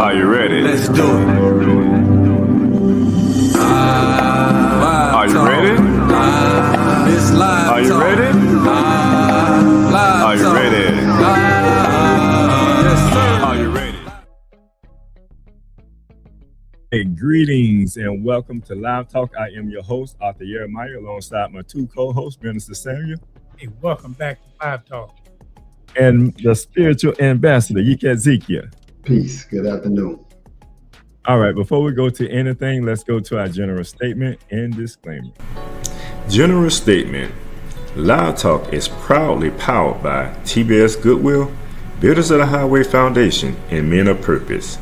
Are you ready? Let's do it. Are you ready? This live Are you talk. ready? Live Are you talk. ready? Yes, sir. Are you ready? Hey, greetings and welcome to Live Talk. I am your host, Arthur Jeremiah, alongside my two co-hosts, Minister Samuel. Hey, welcome back to Live Talk. And the spiritual ambassador, Yike Ezekiel. Peace. Good afternoon. All right, before we go to anything, let's go to our general statement and disclaimer. General statement. Live Talk is proudly powered by TBS Goodwill, Builders of the Highway Foundation, and Men of Purpose.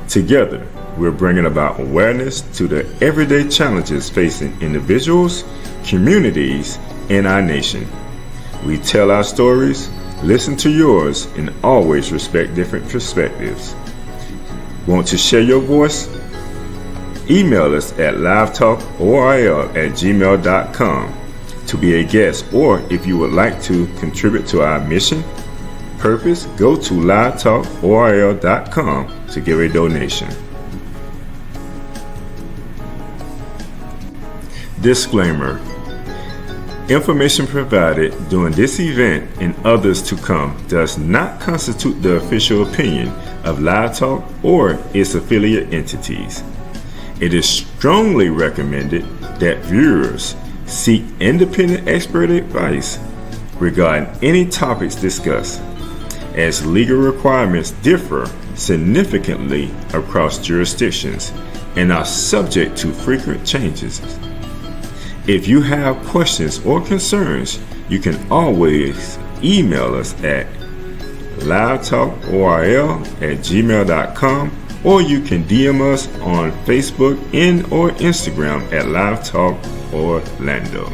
Together, we're bringing about awareness to the everyday challenges facing individuals, communities, and our nation. We tell our stories, listen to yours, and always respect different perspectives. Want to share your voice? Email us at livetalkoril@gmail.com to be a guest, or if you would like to contribute to our mission, purpose, go to livetalkoril.com to give a donation. Disclaimer. Information provided during this event and others to come does not constitute the official opinion of Live Talk or its affiliate entities. It is strongly recommended that viewers seek independent expert advice regarding any topics discussed, as legal requirements differ significantly across jurisdictions and are subject to frequent changes. If you have questions or concerns, you can always email us at livetalkoril@gmail.com, or you can DM us on Facebook and or Instagram at Live Talk Orlando.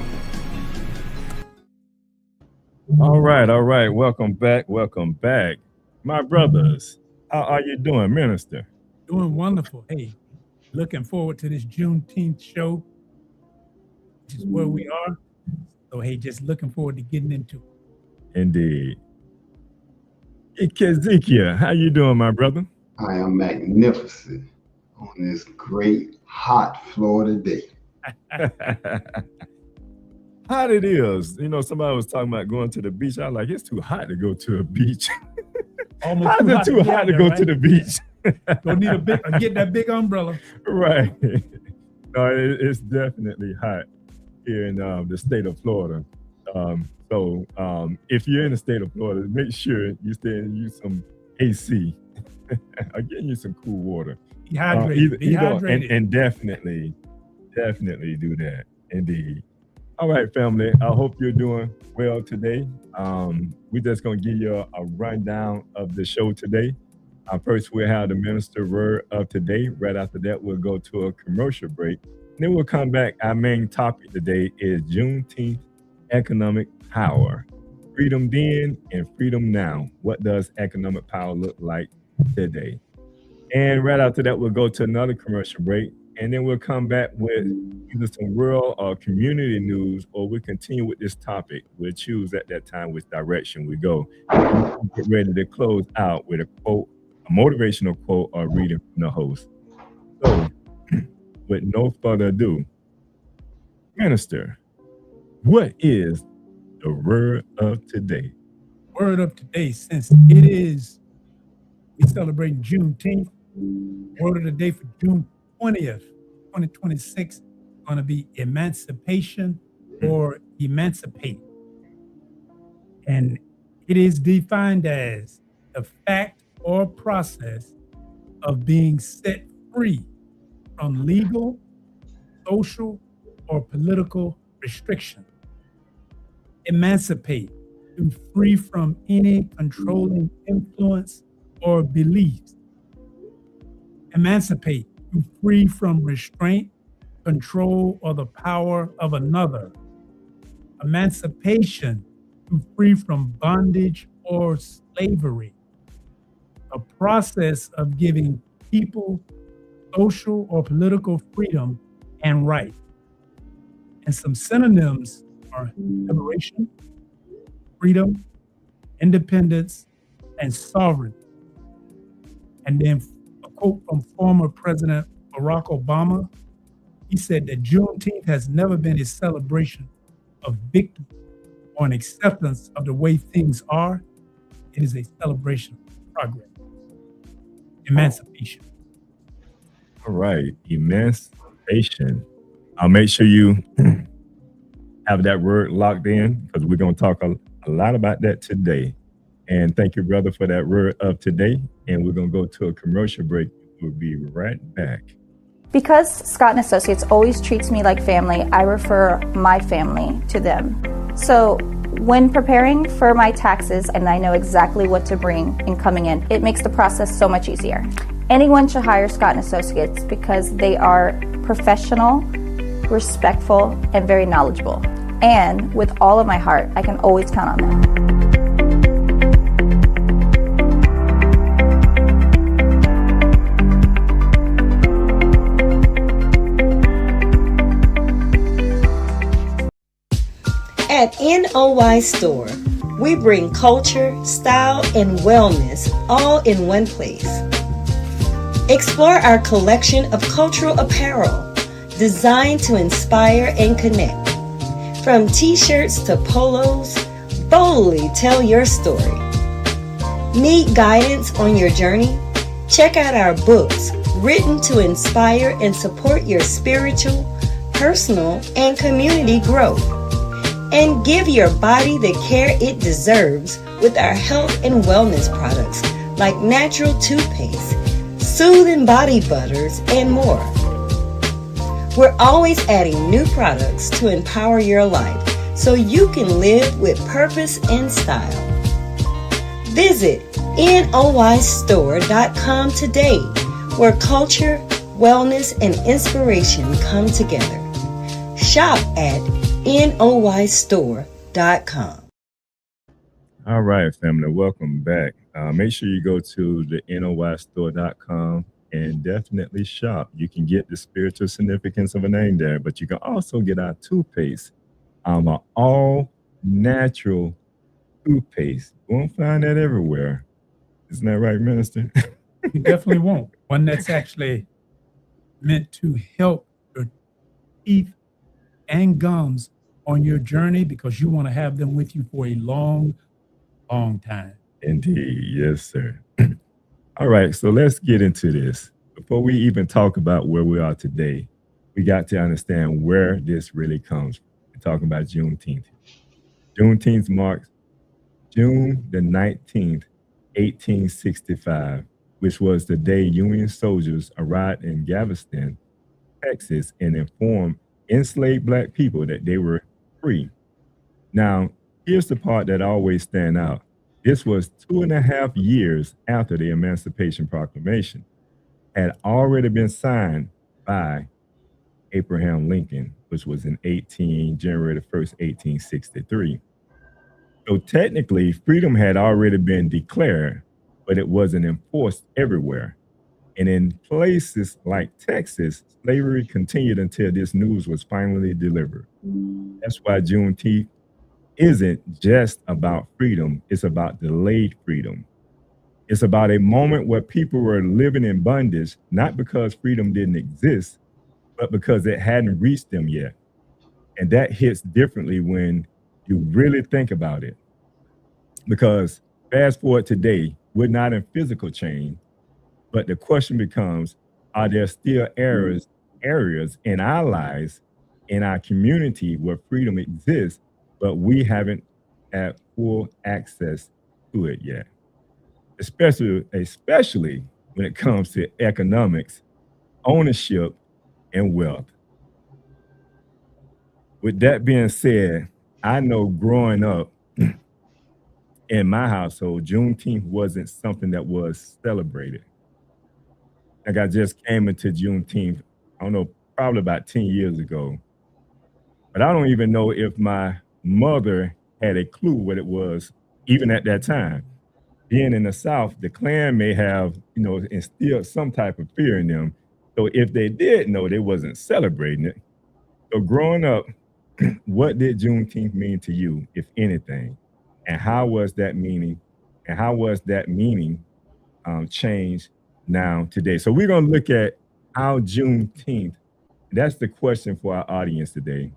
All right. Welcome back. My brothers, how are you doing, Minister? Doing wonderful. Hey, looking forward to this Juneteenth show, which is where we are. So, hey, just looking forward to getting into it. Indeed. Yike Ezekiel, how you doing, my brother? I am magnificent on this great, hot Florida day. Hot it is. You know, somebody was talking about going to the beach. I was like, it's too hot to go to a beach. Almost How's it too hot to go to the beach? Don't need get that big umbrella. Right. No, it's definitely hot here in the state of Florida. So if you're in the state of Florida, make sure you stay and use some AC. Or getting you some cool water. Dehydrated. And definitely do that. Indeed. All right, family. I hope you're doing well today. We're just going to give you a rundown of the show today. First, we'll have the minister word of today. Right after that, we'll go to a commercial break. Then we'll come back. Our main topic today is Juneteenth economic power. Freedom then and freedom now. What does economic power look like today? And right after that, we'll go to another commercial break. And then we'll come back with either some rural or community news, or we'll continue with this topic. We'll choose at that time which direction we go. We'll get ready to close out with a quote, a motivational quote or reading from the host. So, with no further ado, Minister, what is the word of today? Word of today, since we celebrating Juneteenth, word of the day for June 20th, 2026, is going to be emancipation or emancipate. And it is defined as the fact or process of being set free from legal, social, or political restriction. Emancipate, to free from any controlling influence or beliefs. Emancipate, to free from restraint, control, or the power of another. Emancipation, to free from bondage or slavery. A process of giving people social or political freedom and rights. And some synonyms are liberation, freedom, independence, and sovereignty. And then, of quote from former President Barack Obama. He said that Juneteenth has never been a celebration of victory or an acceptance of the way things are. It is a celebration of progress, emancipation. All right, emancipation. I'll make sure you have that word locked in because we're going to talk a lot about that today. And thank you, brother, for that word of today. And we're going to go to a commercial break. We'll be right back. Because Scott & Associates always treats me like family, I refer my family to them. So when preparing for my taxes and I know exactly what to bring in coming in, it makes the process so much easier. Anyone should hire Scott & Associates because they are professional, respectful, and very knowledgeable. And with all of my heart, I can always count on them. At NOY Store, we bring culture, style, and wellness all in one place. Explore our collection of cultural apparel designed to inspire and connect. From t-shirts to polos, boldly tell your story. Need guidance on your journey? Check out our books written to inspire and support your spiritual, personal, and community growth. And give your body the care it deserves with our health and wellness products like natural toothpaste, soothing body butters, and more. We're always adding new products to empower your life so you can live with purpose and style. Visit noystore.com today, where culture, wellness, and inspiration come together. Shop at noystore.com. All right, family, welcome back. Make sure you go to the noystore.com and definitely shop. You can get the spiritual significance of a name there, but you can also get our toothpaste, an all natural toothpaste. You won't find that everywhere. Isn't that right, Minister? You definitely won't. One that's actually meant to help your teeth and gums on your journey because you want to have them with you for a long, long time. Indeed. Yes, sir. All right. So let's get into this. Before we even talk about where we are today, we got to understand where this really comes from. We're talking about Juneteenth. Juneteenth marks June the 19th, 1865, which was the day Union soldiers arrived in Galveston, Texas, and informed enslaved Black people that they were free. Now, here's the part that always stand out. This was 2.5 years after the Emancipation Proclamation had already been signed by Abraham Lincoln, which was in January the 1st, 1863. So technically, freedom had already been declared, but it wasn't enforced everywhere. And in places like Texas, slavery continued until this news was finally delivered. That's why Juneteenth isn't just about freedom, it's about delayed freedom. It's about a moment where people were living in bondage, not because freedom didn't exist, but because it hadn't reached them yet. And that hits differently when you really think about it. Because fast forward today, we're not in physical change, but the question becomes, are there still areas in our lives, in our community where freedom exists, but we haven't had full access to it yet? Especially when it comes to economics, ownership, and wealth. With that being said, I know growing up in my household, Juneteenth wasn't something that was celebrated. Like I just came into Juneteenth, I don't know, probably about 10 years ago. But I don't even know if my mother had a clue what it was, even at that time. Being in the South, the Klan may have, instilled some type of fear in them. So if they did know, they wasn't celebrating it. So growing up, what did Juneteenth mean to you, if anything? And how was that meaning changed now today. So we're going to look at how Juneteenth, that's the question for our audience today.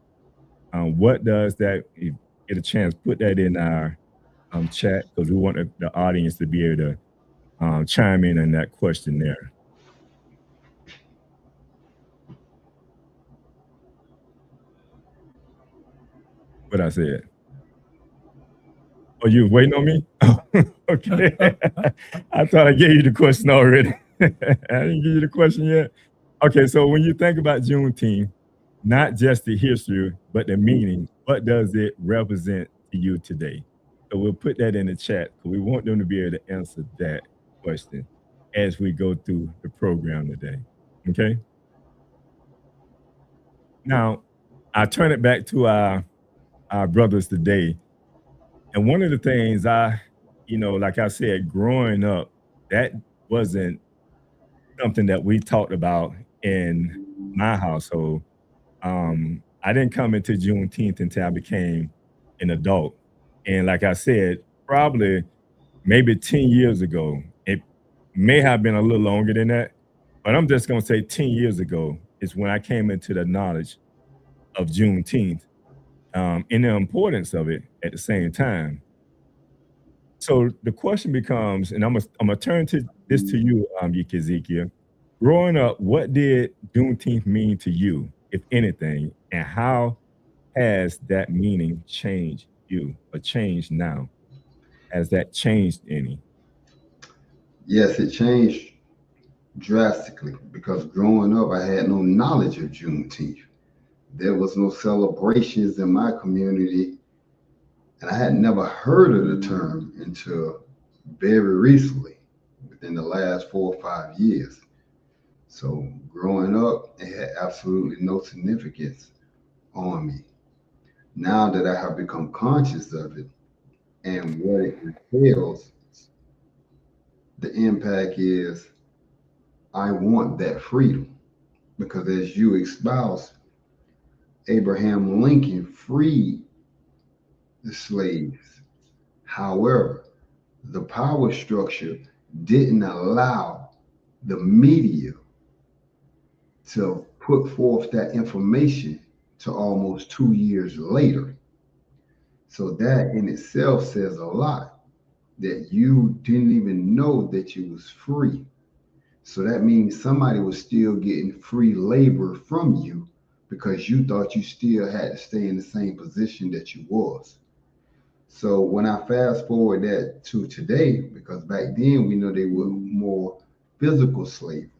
What does that, if you get a chance, put that in our chat, because we want the audience to be able to chime in on that question there. What I said. Oh, you waiting on me? Okay. I thought I gave you the question already. I didn't give you the question yet. Okay, so when you think about Juneteenth, not just the history, but the meaning, what does it represent to you today? So we'll put that in the chat because we want them to be able to answer that question as we go through the program today. Okay. Now, I turn it back to our brothers today. And one of the things like I said, growing up, that wasn't something that we talked about in my household. I didn't come into Juneteenth until I became an adult. And like I said, probably maybe 10 years ago, it may have been a little longer than that, but I'm just going to say 10 years ago is when I came into the knowledge of Juneteenth and the importance of it at the same time. So the question becomes, and I'm gonna turn to this to you, Ezekiel. Growing up, what did Juneteenth mean to you, if anything, and how has that meaning changed you or changed now? Has that changed any? Yes, it changed drastically because growing up, I had no knowledge of Juneteenth. There was no celebrations in my community, and I had never heard of the term until very recently, within the last 4 or 5 years. So growing up, it had absolutely no significance on me. Now that I have become conscious of it and what it entails, the impact is I want that freedom because, as you espouse, Abraham Lincoln freed the slaves. However, the power structure didn't allow the media to put forth that information to almost 2 years later. So that in itself says a lot that you didn't even know that you was free. So that means somebody was still getting free labor from you because you thought you still had to stay in the same position that you was. So when I fast forward that to today, because back then we know they were more physical slavery,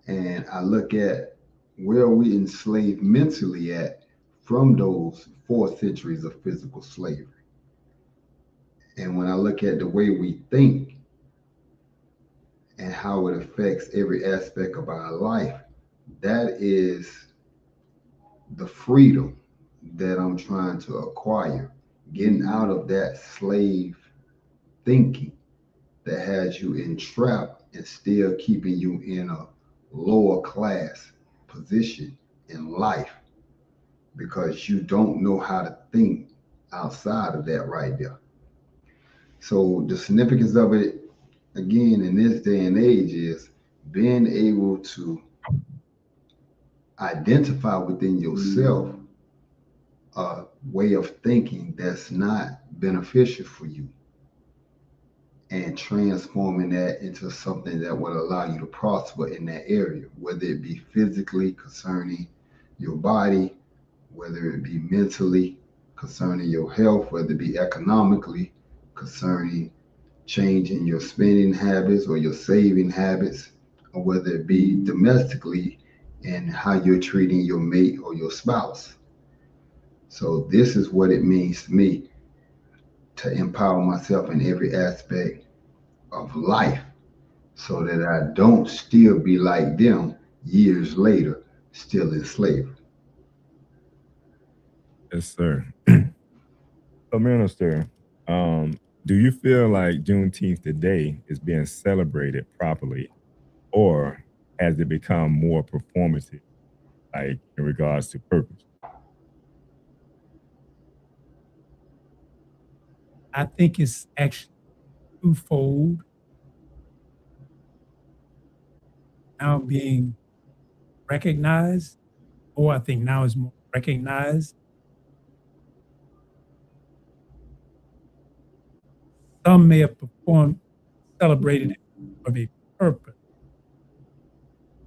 and I look at where we enslaved mentally at from those 4 centuries of physical slavery. And when I look at the way we think and how it affects every aspect of our life, that is the freedom that I'm trying to acquire, getting out of that slave thinking that has you entrapped and still keeping you in a lower class position in life because you don't know how to think outside of that right there. So the significance of it, again, in this day and age is being able to identify within yourself a way of thinking that's not beneficial for you and transforming that into something that will allow you to prosper in that area, whether it be physically concerning your body, whether it be mentally concerning your health, whether it be economically concerning changing your spending habits or your saving habits, or whether it be domestically and how you're treating your mate or your spouse. So this is what it means to me to empower myself in every aspect of life so that I don't still be like them years later, still in slavery. Yes, sir. So, Minister, do you feel like Juneteenth today is being celebrated properly, or has it become more performative, like in regards to purpose? I think it's actually twofold. now being recognized, or I think now is more recognized. Some may have performed, celebrated it for a purpose,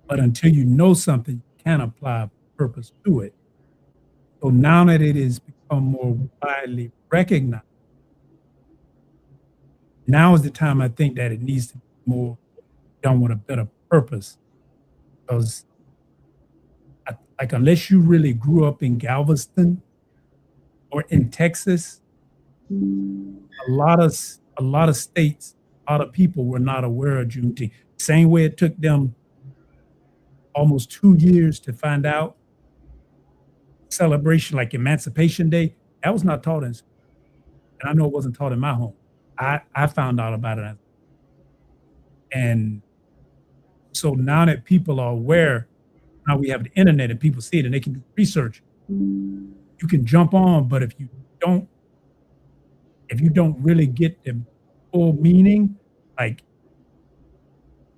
but until you know something, you can't apply a purpose to it. So now that it has become more widely recognized, now is the time I think that it needs to be more done with a better purpose. Because, like, unless you really grew up in Galveston or in Texas, a lot of states, a lot of people were not aware of Juneteenth. Same way it took them almost 2 years to find out celebration like Emancipation Day. That was not taught in school, and I know it wasn't taught in my home. I found out about it, and so now that people are aware, now we have the internet and people see it and they can do research. You can jump on, but don't if you don't really get the full meaning, like,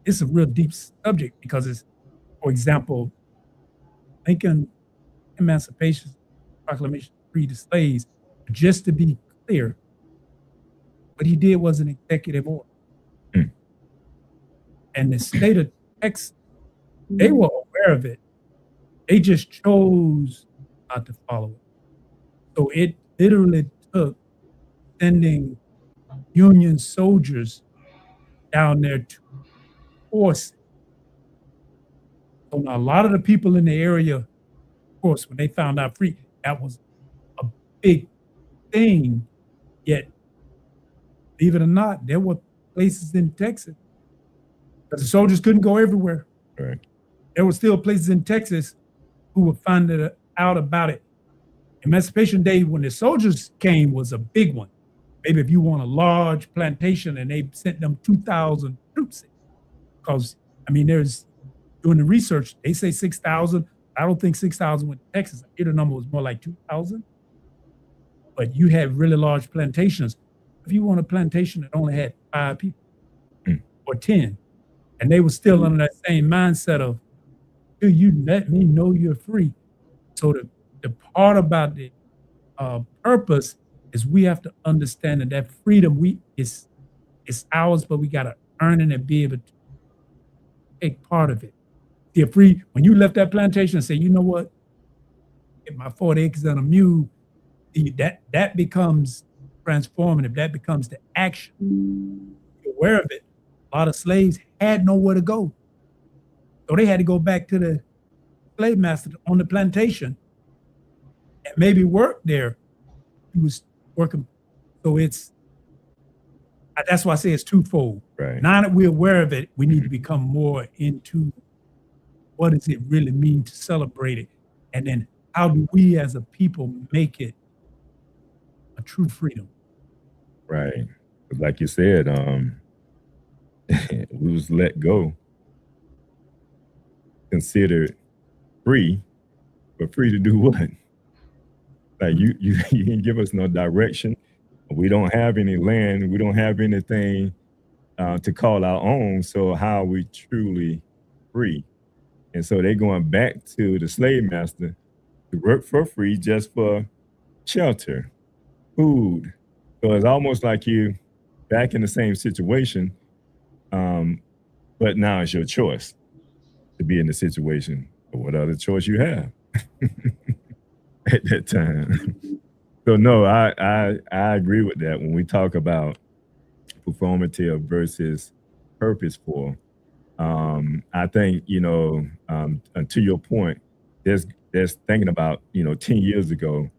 it's a real deep subject because it's, for example, Lincoln Emancipation Proclamation freed the slaves. Just to be clear, what he did was an executive order. Mm. And the state of Texas, they were aware of it. They just chose not to follow it. So it literally took sending Union soldiers down there to force it. So now a lot of the people in the area, of course, when they found out free, that was a big thing. Yet, believe it or not, there were places in Texas but the soldiers couldn't go everywhere. Right. There were still places in Texas who were finding out about it. Emancipation Day, when the soldiers came, was a big one. Maybe if you want a large plantation and they sent them 2,000 troops, because there's doing the research, they say 6,000. I don't think 6,000 went to Texas. I hear the number was more like 2,000. But you had really large plantations. If you want a plantation that only had 5 people or 10, and they were still under that same mindset of, do you let me know you're free? So the part about the purpose is we have to understand that freedom is ours, but we got to earn it and be able to take part of it. You're free when you left that plantation and say, you know what, get my 40 acres and a mule. That becomes transformative. That becomes the action. You're aware of it. A lot of slaves had nowhere to go, so they had to go back to the slave master on the plantation and maybe work there. He was working, so that's why I say it's twofold. Right. Now that we're aware of it, we need to become more into what does it really mean to celebrate it, and then how do we as a people make it a true freedom? Right. Like you said, we was let go, considered free, but free to do what? Like you didn't give us no direction. We don't have any land. We don't have anything to call our own. So how are we truly free? And so they're going back to the slave master to work for free just for shelter, food. So it's almost like you back in the same situation, but now it's your choice to be in the situation. But what other choice you have at that time? So no, I agree with that when we talk about performative versus purposeful. I think, to your point, there's thinking about, 10 years ago,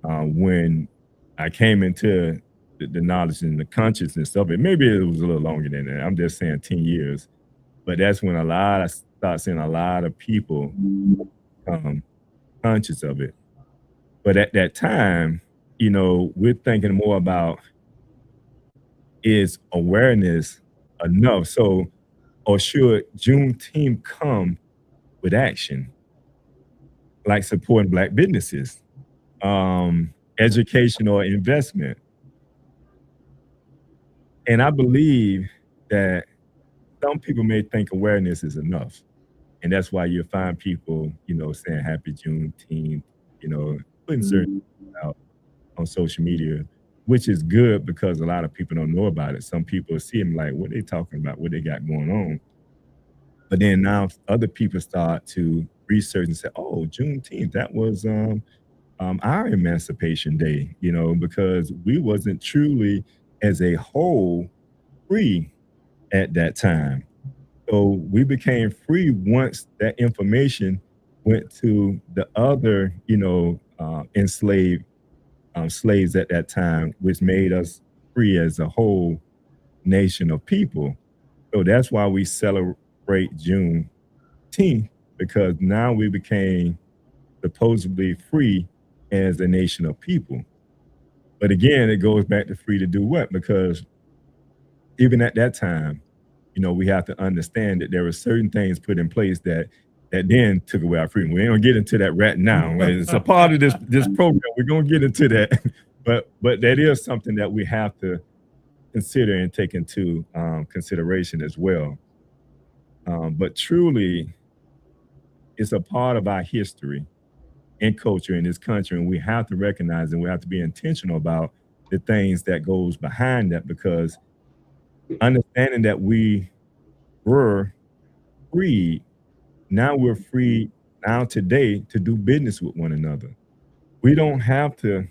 when I came into the knowledge and the consciousness of it. Maybe it was a little longer than that. I'm just saying 10 years. But that's when I start seeing a lot of people become conscious of it. But at that time, we're thinking more about, is awareness enough? So, or should Juneteenth come with action, like supporting Black businesses, education or investment? And I believe that some people may think awareness is enough. And that's why you'll find people, saying Happy Juneteenth, putting certain things out on social media, which is good because a lot of people don't know about it. Some people see them like, what they talking about, what they got going on. But then now other people start to research and say, oh, Juneteenth, that was our Emancipation Day, because we wasn't truly as a whole free at that time. So we became free once that information went to the other, enslaved slaves at that time, which made us free as a whole nation of people. So that's why we celebrate Juneteenth, because now we became supposedly free as a nation of people. But again, it goes back to free to do what? Because even at that time, we have to understand that there were certain things put in place that then took away our freedom. We ain't gonna get into that right now. It's a part of this program. We're gonna get into that, but that is something that we have to consider and take into consideration as well. But truly, it's a part of our history and culture in this country, and we have to recognize and we have to be intentional about the things that goes behind that, because understanding that we were free, now we're free now today to do business with one another. We don't have to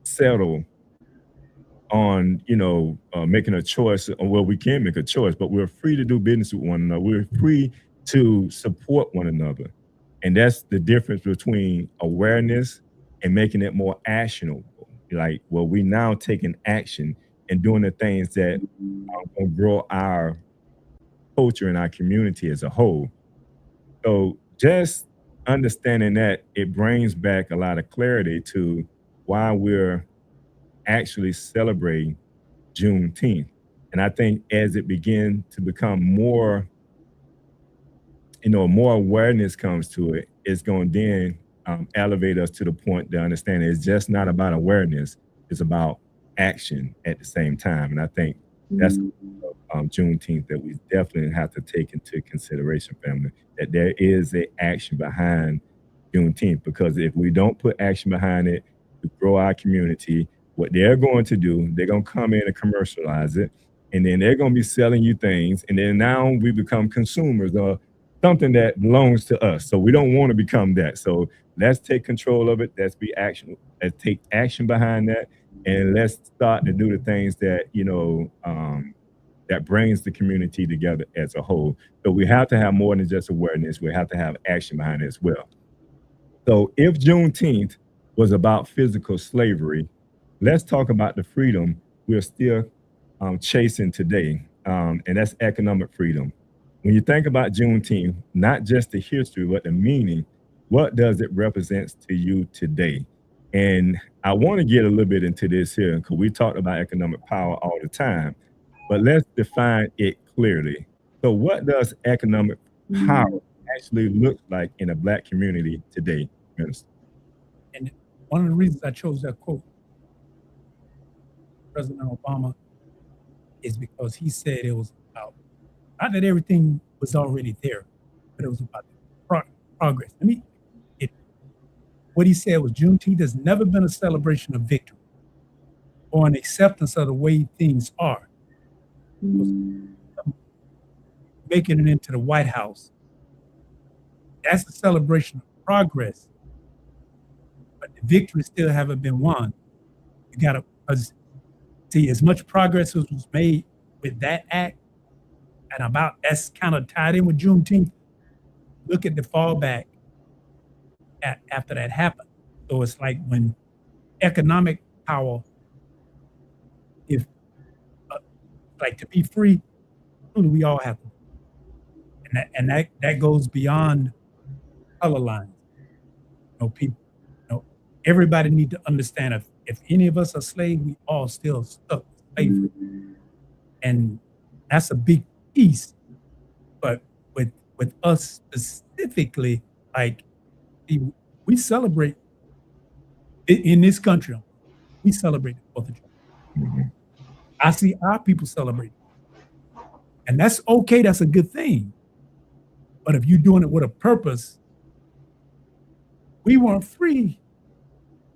settle on making a choice. Well, we can make a choice, but we're free to do business with one another. We're free to support one another. And that's the difference between awareness and making it more actionable. Like, well, we now taking action and doing the things that are going to grow our culture and our community as a whole. So just understanding that, it brings back a lot of clarity to why we're actually celebrating Juneteenth. And I think as it begins to become more, more awareness comes to it, it's going to then elevate us to the point to understand it's just not about awareness, it's about action at the same time. And I think that's Juneteenth that we definitely have to take into consideration, family, that there is an action behind Juneteenth, because if we don't put action behind it to grow our community, what they're going to do, they're going to come in and commercialize it, and then they're going to be selling you things, and then now we become consumers of something that belongs to us. So we don't want to become that. So let's take control of it. Let's take action behind that, and let's start to do the things that that brings the community together as a whole. So we have to have more than just awareness. We have to have action behind it as well. So if Juneteenth was about physical slavery, let's talk about the freedom we're still chasing today, and that's economic freedom. When you think about Juneteenth, not just the history, but the meaning, what does it represent to you today? And I want to get a little bit into this here, because we talk about economic power all the time, but let's define it clearly. So what does economic power actually look like in a Black community today, Minister? And one of the reasons I chose that quote, President Obama, is because he said it was about, not that everything was already there, but it was about progress. What he said was Juneteenth has never been a celebration of victory or an acceptance of the way things are. Making it into the White House, that's a celebration of progress, but the victory still haven't been won. You gotta see as much progress as was made with that act, and about that's kind of tied in with Juneteenth. Look at the fallback after that happened. So it's like when economic power, if like to be free, we all have to, and that goes beyond color lines. People, everybody need to understand if any of us are slaves, we all still stuck with slavery, and that's a big piece. But with us specifically, like we celebrate in this country, we celebrate the 4th of July. I see our people celebrate. And that's okay. That's a good thing. But if you're doing it with a purpose, we weren't free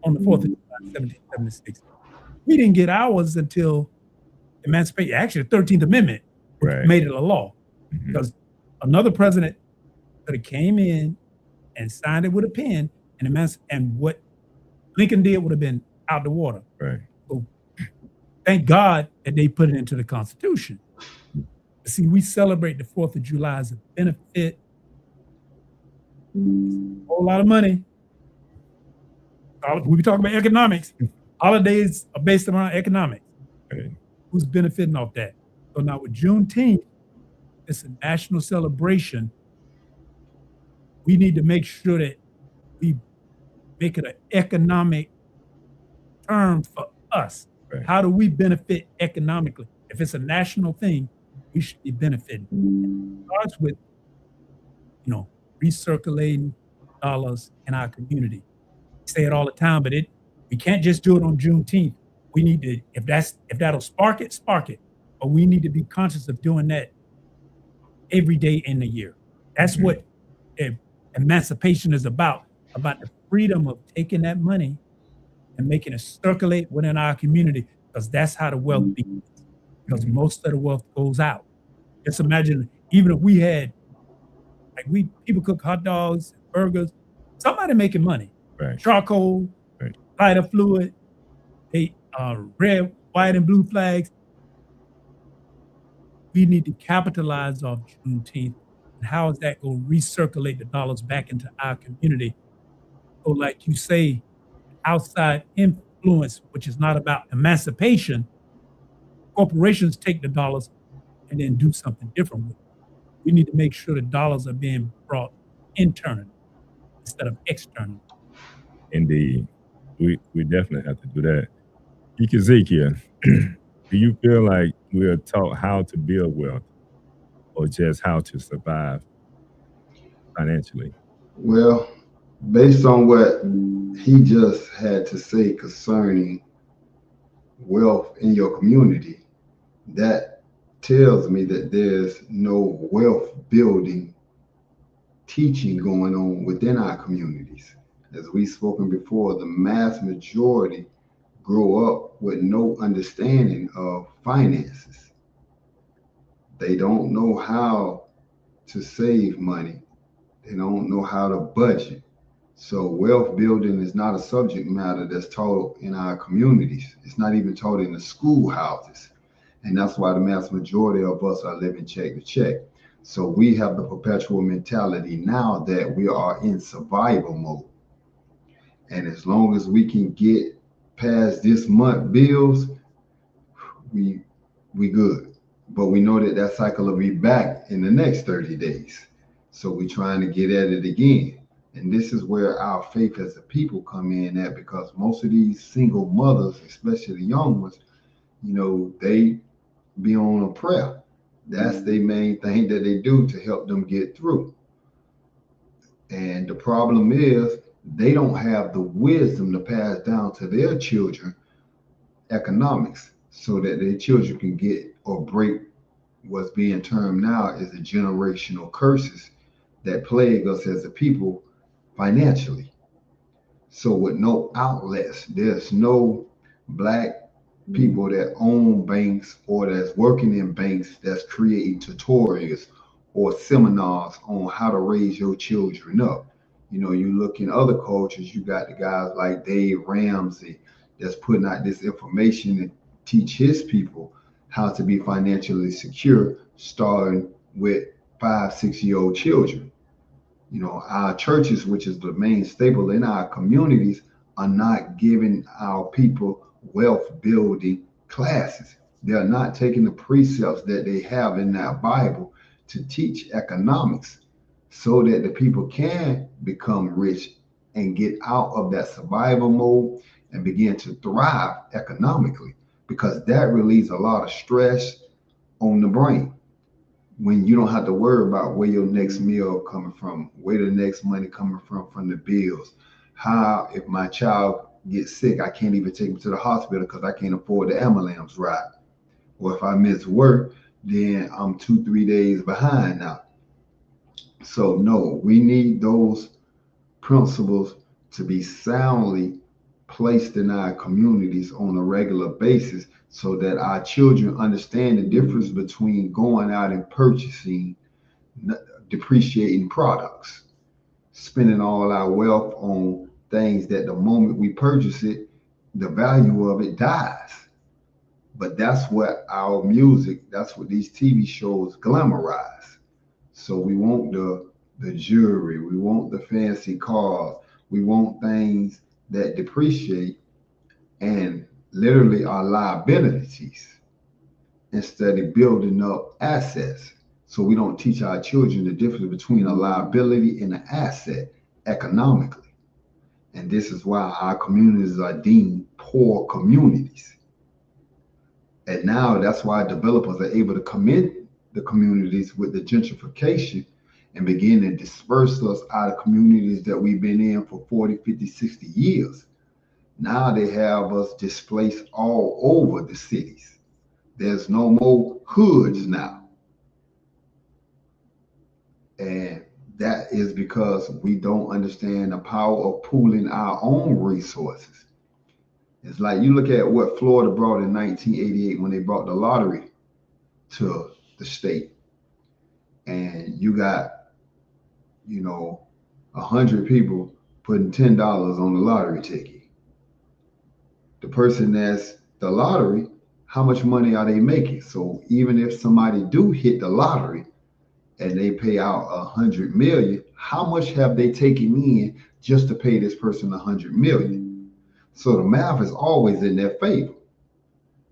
on the 4th of July, 1776. We didn't get ours until emancipation, actually the 13th Amendment, which Right. made it a law. Mhm. Because another president could have came in and signed it with a pen, and what Lincoln did would have been out the water. Right. So thank God that they put it into the Constitution. See, we celebrate the 4th of July as a benefit. A whole lot of money. We be talking about economics. Holidays are based around economics. Right. Who's benefiting off that? So now with Juneteenth, it's a national celebration. We need to make sure that we make it an economic term for us. Right. How do we benefit economically? If it's a national thing, we should be benefiting. It starts with, recirculating dollars in our community. I say it all the time, but we can't just do it on Juneteenth. We need to, if that'll spark it. But we need to be conscious of doing that every day in the year. That's what emancipation is about the freedom of taking that money and making it circulate within our community, because that's how the wealth begins. Because most of the wealth goes out. Just imagine, even if we had, people cook hot dogs, burgers, somebody making money. Right. Charcoal, Right. lighter fluid, they red, white, and blue flags. We need to capitalize off Juneteenth. And how is that going to recirculate the dollars back into our community? So like you say, outside influence, which is not about emancipation, corporations take the dollars and then do something different with it. We need to make sure the dollars are being brought internally instead of externally. Indeed. We definitely have to do that. Ezekiel, do you feel like we are taught how to build wealth or just how to survive financially? Well, based on what he just had to say concerning wealth in your community, that tells me that there's no wealth building teaching going on within our communities. As we've spoken before, the mass majority grow up with no understanding of finances. They don't know how to save money. They don't know how to budget. So wealth building is not a subject matter that's taught in our communities. It's not even taught in the schoolhouses. And that's why the mass majority of us are living check to check. So we have the perpetual mentality now that we are in survival mode. And as long as we can get past this month bills, we good. But we know that cycle will be back in the next 30 days. So we're trying to get at it again. And this is where our faith as a people come in at, because most of these single mothers, especially the young ones, they be on a prayer. That's the main thing that they do to help them get through. And the problem is they don't have the wisdom to pass down to their children economics so that their children can get or break what's being termed now as the generational curses that plague us as a people financially. So with no outlets, there's no black people that own banks or that's working in banks that's creating tutorials or seminars on how to raise your children up. You look in other cultures, you got the guys like Dave Ramsey that's putting out this information to teach his people how to be financially secure, starting with 5-6-year-old children. Our churches, which is the main staple in our communities, are not giving our people wealth building classes. They're not taking the precepts that they have in that Bible to teach economics so that the people can become rich and get out of that survival mode and begin to thrive economically, because that relieves a lot of stress on the brain. When you don't have to worry about where your next meal coming from, where the next money coming from the bills. How, if my child gets sick, I can't even take him to the hospital because I can't afford the ambulance ride. Or if I miss work, then I'm 2-3 days behind now. So no, we need those principles to be soundly placed in our communities on a regular basis so that our children understand the difference between going out and purchasing depreciating products, spending all our wealth on things that the moment we purchase it, the value of it dies. But that's what our music, that's what these TV shows glamorize. So we want the jewelry, we want the fancy cars, we want things that depreciate and literally are liabilities instead of building up assets. So we don't teach our children the difference between a liability and an asset economically. And this is why our communities are deemed poor communities. And now that's why developers are able to come in the communities with the gentrification and begin to disperse us out of communities that we've been in for 40, 50, 60 years. Now they have us displaced all over the cities. There's no more hoods now. And that is because we don't understand the power of pooling our own resources. It's like you look at what Florida brought in 1988 when they brought the lottery to the state. And you got, 100 people putting $10 on the lottery ticket. The person that's the lottery, how much money are they making? So even if somebody do hit the lottery and they pay out 100 million, how much have they taken in just to pay this person 100 million? So the math is always in their favor.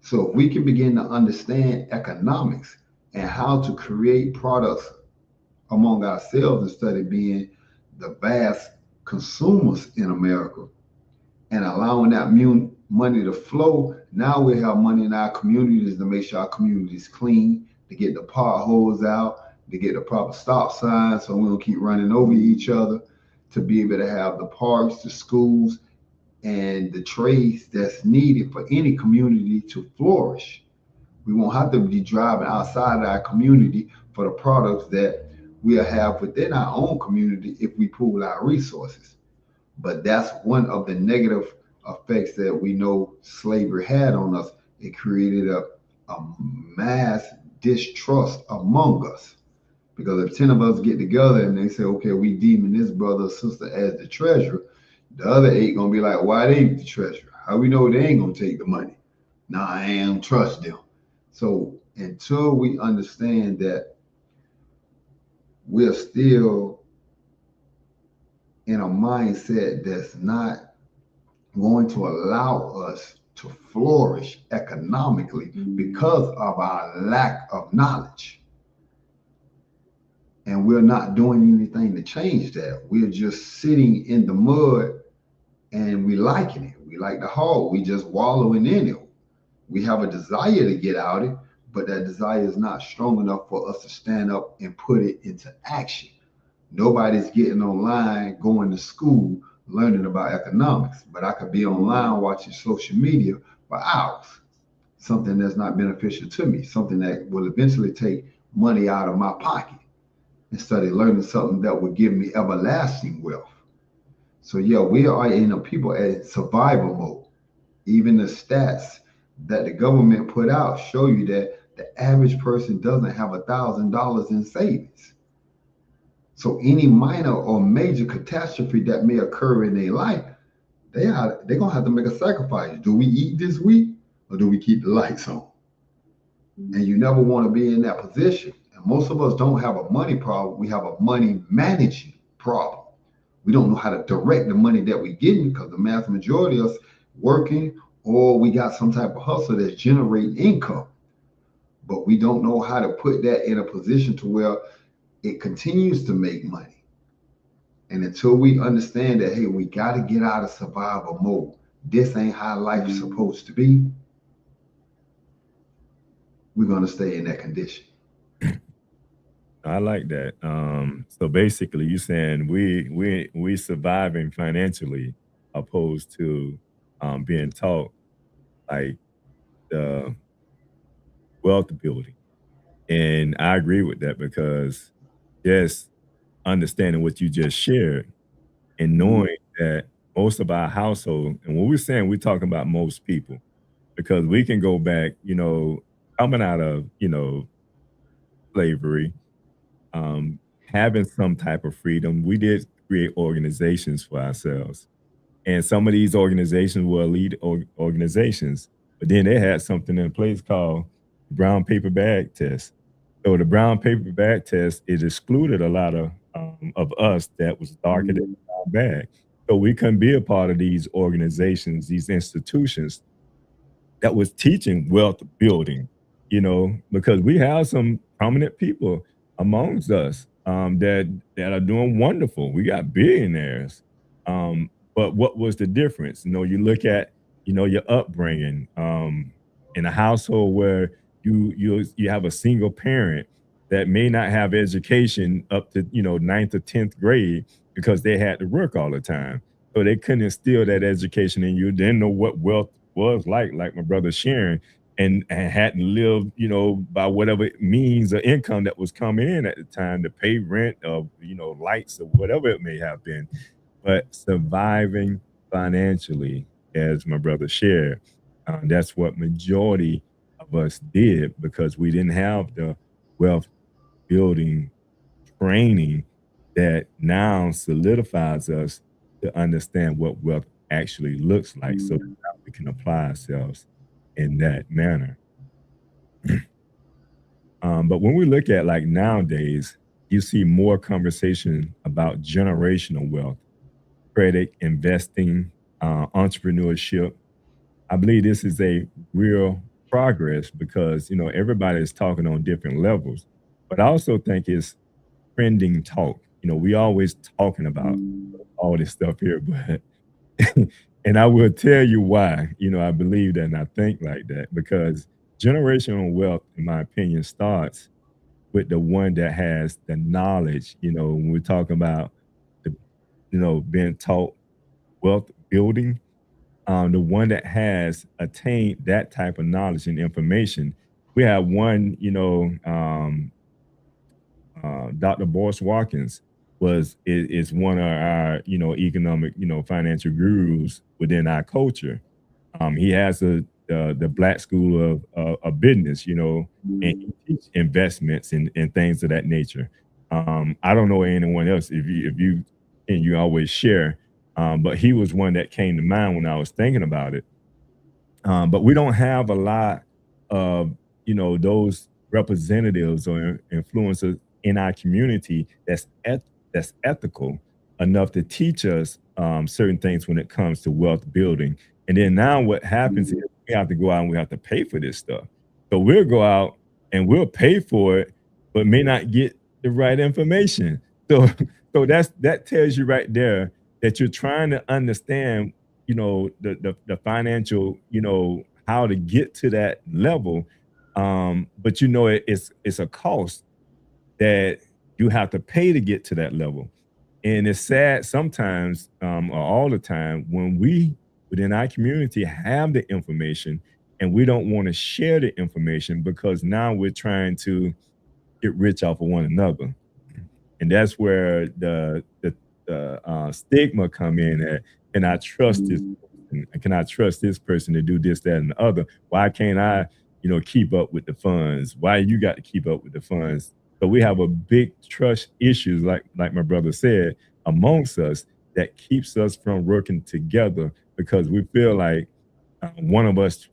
So if we can begin to understand economics and how to create products among ourselves instead of being the vast consumers in America and allowing that money to flow, now we have money in our communities to make sure our communities clean, to get the potholes out, to get the proper stop signs so we don't keep running over each other, to be able to have the parks, the schools, and the trades that's needed for any community to flourish. We won't have to be driving outside of our community for the products that we'll have within our own community if we pool our resources. But that's one of the negative effects that we know slavery had on us. It created a mass distrust among us. Because if 10 of us get together and they say, okay, we deeming this brother or sister as the treasurer, the other 8 gonna be like, why they the treasurer? How we know they ain't gonna take the money? Nah, I ain't trust them. So until we understand that we're still in a mindset that's not going to allow us to flourish economically because of our lack of knowledge. And we're not doing anything to change that. We're just sitting in the mud and we liking it. We like the hole. We just wallowing in it. We have a desire to get out of it, but that desire is not strong enough for us to stand up and put it into action. Nobody's getting online, going to school, learning about economics, but I could be online watching social media for hours. Something that's not beneficial to me, something that will eventually take money out of my pocket instead of learning something that would give me everlasting wealth. So yeah, we are in a people at survival mode. Even the stats that the government put out show you that the average person doesn't have $1,000 in savings. So any minor or major catastrophe that may occur in their life, they're gonna have to make a sacrifice. Do we eat this week or do we keep the lights on? And you never want to be in that position. And most of us don't have a money problem. We have a money managing problem. We don't know how to direct the money that we're getting because the vast majority of us working or we got some type of hustle that's generating income. But we don't know how to put that in a position to where it continues to make money. And until we understand that, hey, we got to get out of survival mode. This ain't how life is supposed to be. We're going to stay in that condition. I like that. So basically, you're saying we surviving financially, opposed to being taught like the wealth building. And I agree with that because just understanding what you just shared and knowing that most of our household, and when we're saying we're talking about most people, because we can go back, coming out of, slavery, having some type of freedom, we did create organizations for ourselves. And some of these organizations were elite organizations, but then they had something in place called brown paper bag test. So the brown paper bag test, it excluded a lot of us that was darker than the brown bag. So we couldn't be a part of these organizations, these institutions that was teaching wealth building, because we have some prominent people amongst us that are doing wonderful. We got billionaires. But what was the difference? You look at, your upbringing, in a household where you have a single parent that may not have education up to, ninth or 10th grade because they had to work all the time. So they couldn't instill that education in you. Didn't know what wealth was like my brother sharing, and hadn't lived, by whatever means of income that was coming in at the time to pay rent or, lights or whatever it may have been. But surviving financially, as my brother shared, that's what majority of us did because we didn't have the wealth building training that now solidifies us to understand what wealth actually looks like so that now we can apply ourselves in that manner. But when we look at like nowadays, you see more conversation about generational wealth, credit, investing, entrepreneurship. I believe this is a real progress because everybody is talking on different levels. But I also think it's trending talk. We always talking about all this stuff here, but and I will tell you why. I believe that and I think like that because generational wealth, in my opinion, starts with the one that has the knowledge. When we're talking about the, being taught wealth building, the one that has attained that type of knowledge and information. We have one, Dr. Boris Watkins is one of our, economic, financial gurus within our culture. He has the Black School of Business, and he teach investments and things of that nature. I don't know anyone else if you and you always share, but he was one that came to mind when I was thinking about it. But we don't have a lot of those representatives or influencers in our community that's ethical enough to teach us certain things when it comes to wealth building. And then now what happens is we have to go out and we have to pay for this stuff. So we'll go out and we'll pay for it, but may not get the right information. So that tells you right there that you're trying to understand the financial, how to get to that level. But it's a cost that you have to pay to get to that level. And it's sad sometimes, or all the time, when we within our community have the information and we don't want to share the information because now we're trying to get rich off of one another. And that's where the stigma come in at, can I trust this person? Can I trust this person to do this, that, and the other? Why can't I, keep up with the funds? Why you got to keep up with the funds? So we have a big trust issues, like my brother said, amongst us that keeps us from working together because we feel like one of us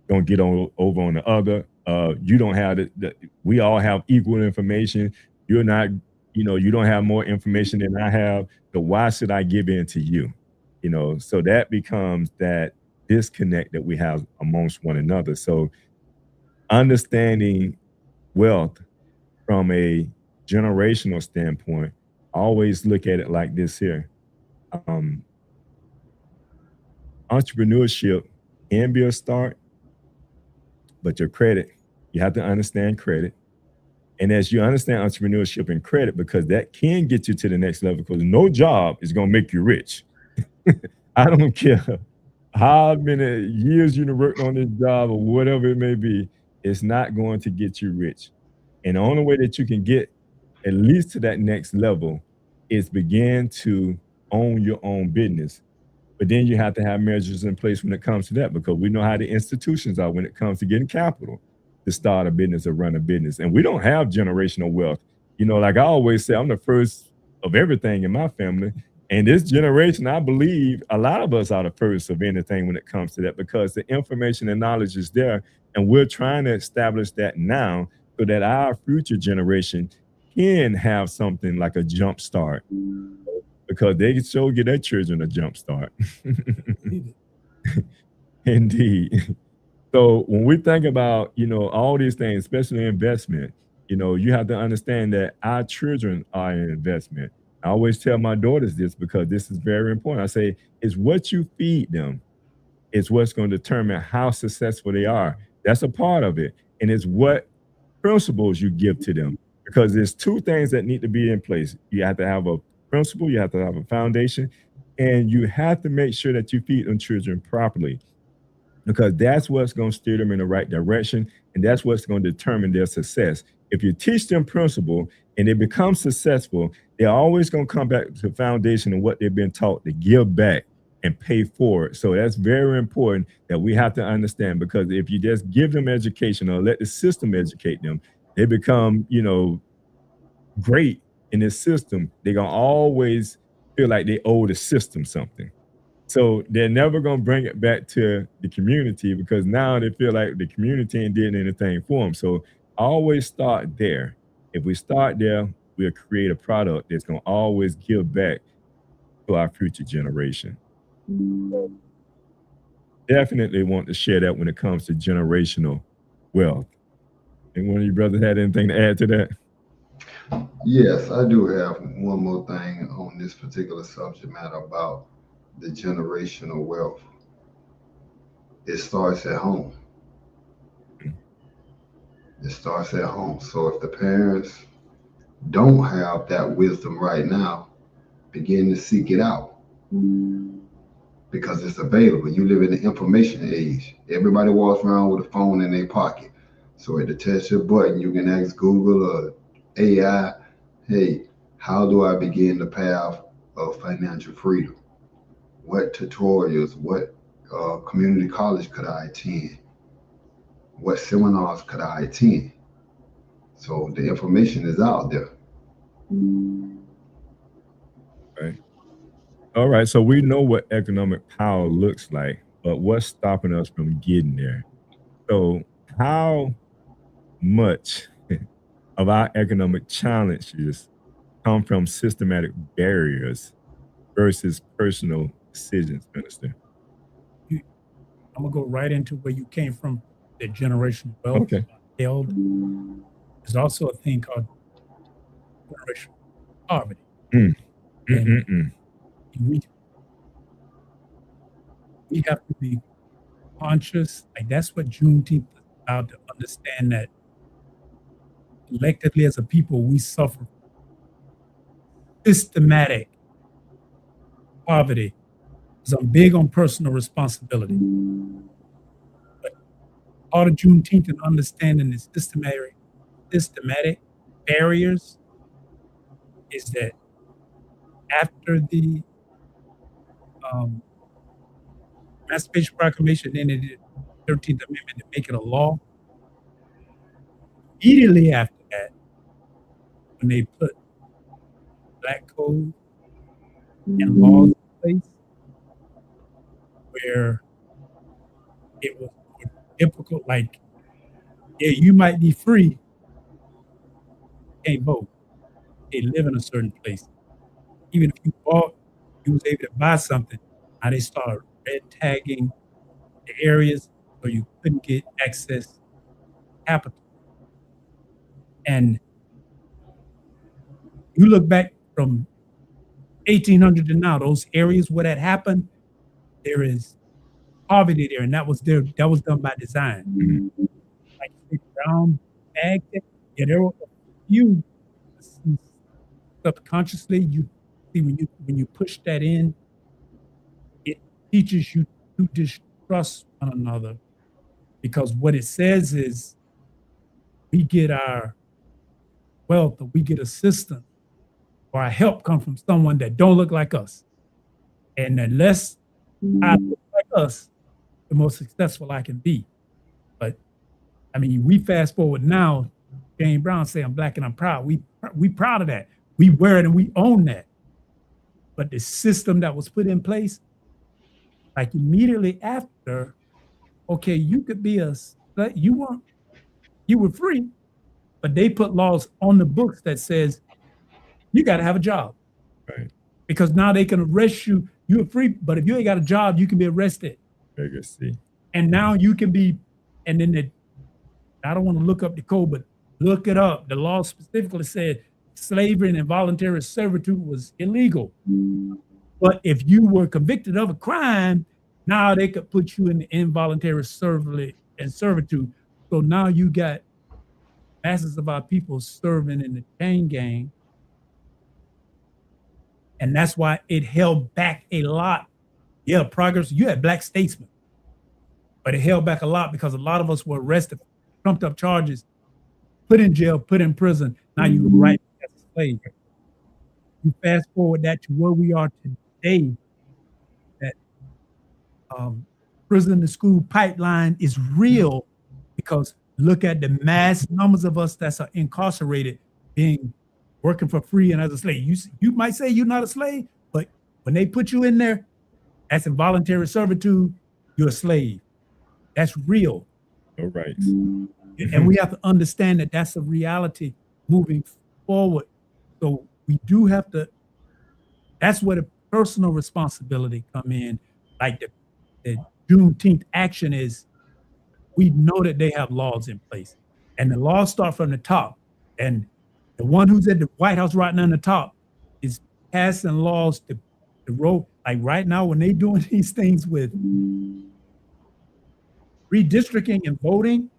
don't get over on the other. You don't have we all have equal information. You're not, you don't have more information than I have. So why should I give in to you? So that becomes that disconnect that we have amongst one another. So understanding wealth from a generational standpoint, I always look at it like this here. Um, Entrepreneurship can be a start, but your credit, you have to understand credit. And as you understand entrepreneurship and credit, because that can get you to the next level, because no job is going to make you rich. I don't care how many years you worked on this job or whatever it may be, it's not going to get you rich. And the only way that you can get at least to that next level is begin to own your own business. But then you have to have measures in place when it comes to that, because we know how the institutions are when it comes to getting capital to start a business or run a business. And we don't have generational wealth. Like I always say, I'm the first of everything in my family. And this generation, I believe a lot of us are the first of anything when it comes to that, because the information and knowledge is there. And we're trying to establish that now so that our future generation can have something like a jump start, because they can sure get their children a jump start. Indeed. So when we think about, all these things, especially investment, you have to understand that our children are an investment. I always tell my daughters this because this is very important. I say, it's what you feed them is what's going to determine how successful they are. That's a part of it. And it's what principles you give to them, because there's two things that need to be in place. You have to have a principle, you have to have a foundation, and you have to make sure that you feed them children properly, because that's what's going to steer them in the right direction, and that's what's going to determine their success. If you teach them principle and they become successful, they're always going to come back to the foundation and what they've been taught to give back and pay for it. So that's very important that we have to understand, because if you just give them education or let the system educate them, they become, great in this system. They're going to always feel like they owe the system something. So they're never going to bring it back to the community, because now they feel like the community ain't doing anything for them. So always start there. If we start there, we'll create a product that's going to always give back to our future generation. Definitely want to share that when it comes to generational wealth. And one of you brothers had anything to add to that? Yes, I do have one more thing on this particular subject matter about the generational wealth. It starts at home. It starts at home. So if the parents don't have that wisdom right now, begin to seek it out, because it's available. You live in the information age. Everybody walks around with a phone in their pocket. So at the touch of a button, you can ask Google or AI, hey, how do I begin the path of financial freedom? What tutorials, what community college could I attend? What seminars could I attend? So the information is out there. Right. All right. So we know what economic power looks like, but what's stopping us from getting there? So how much of our economic challenges come from systematic barriers versus personal decisions, Minister? I'm gonna go right into where you came from, the generational wealth. Okay. Held. There's also a thing called generational poverty. And we have to be conscious. Like, that's what Juneteenth is about, to understand that collectively as a people, we suffer systematic poverty. Because I'm big on personal responsibility. But part of Juneteenth and understanding the systematic barriers is that after the Emancipation Proclamation, then they did the 13th Amendment to make it a law. Immediately after that, when they put Black Code and laws in place, where it was more difficult, like, yeah, you might be free, can't vote, they live in a certain place. Even if you bought, you was able to buy something, now they start red tagging the areas so you couldn't get access to capital. And you look back from 1800 to now, those areas where that happened, there is poverty there, and that was done by design. Like brown bag, yeah, there were a few subconsciously. You see, when you push that in, it teaches you to distrust one another, because what it says is we get our wealth or we get assistance or our help come from someone that don't look like us. And the less I look like us, the more successful I can be. But I mean, we fast forward now, James Brown say, I'm black and I'm proud. We proud of that. We wear it and we own that. But the system that was put in place, like immediately after, okay, you could be you were free, but they put laws on the books that says you got to have a job. Right. Because now they can arrest you. You're free, but if you ain't got a job, you can be arrested. Very good. See. And now you can be, and then I don't want to look up the code, but look it up. The law specifically said slavery and involuntary servitude was illegal. But if you were convicted of a crime, now they could put you in the involuntary servitude. So now you got masses of our people serving in the chain gang. And that's why it held back a lot. Yeah, progress. You had black statesmen, but it held back a lot because a lot of us were arrested, trumped up charges, put in jail, put in prison. Now you were right as a slave. You fast forward that to where we are today, that prison to school pipeline is real because look at the mass numbers of us that are incarcerated being working for free and as a slave. You might say you're not a slave, but when they put you in there, that's involuntary servitude, you're a slave. That's real. All right. And we have to understand that that's a reality moving forward. So we do have to, that's where the personal responsibility come in. Like the Juneteenth action is, we know that they have laws in place and the laws start from the top. And the one who's at the White House right now on the top is passing laws to road. Like right now, when they're doing these things with redistricting and voting,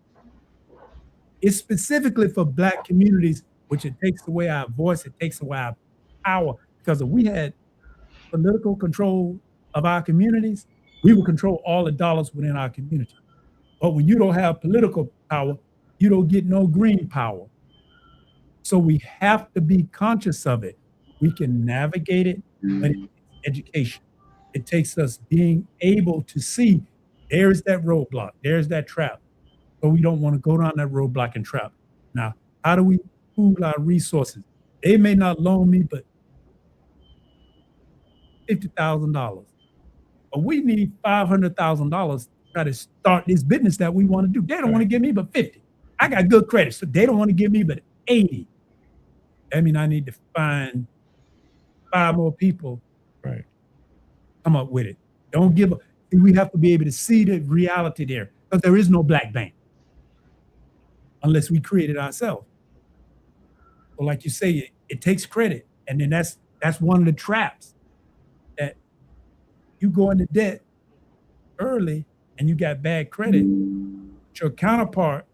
it's specifically for Black communities, which it takes away our voice, it takes away our power. Because if we had political control of our communities, we would control all the dollars within our community. But when you don't have political power, you don't get no green power. So we have to be conscious of it. We can navigate it, but it's education. It takes us being able to see there's that roadblock, there's that trap. But we don't want to go down that roadblock and trap. Now, how do we pool our resources? They may not loan me, but $50,000. But we need $500,000 to try to start this business that we want to do. They don't want to give me but 50. I got good credit, so they don't want to give me but 80. I mean, I need to find 5 more people. Right. Come up with it. Don't give up. We have to be able to see the reality there because there is no black bank unless we create it ourselves. So like you say, it takes credit. And then that's one of the traps that you go into debt early and you got bad credit. But your counterpart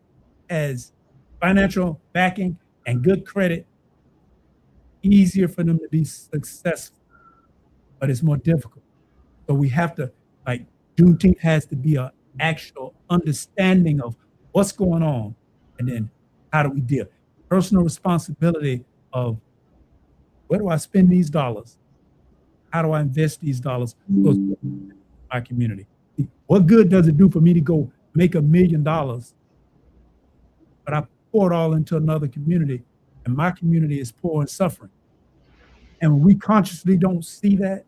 has financial backing and good credit, easier for them to be successful, but it's more difficult. So we have to, like Juneteenth has to be an actual understanding of what's going on and then how do we deal? Personal responsibility of where do I spend these dollars? How do I invest these dollars in my community? What good does it do for me to go make $1 million, but I pour it all into another community and my community is poor and suffering? And when we consciously don't see that,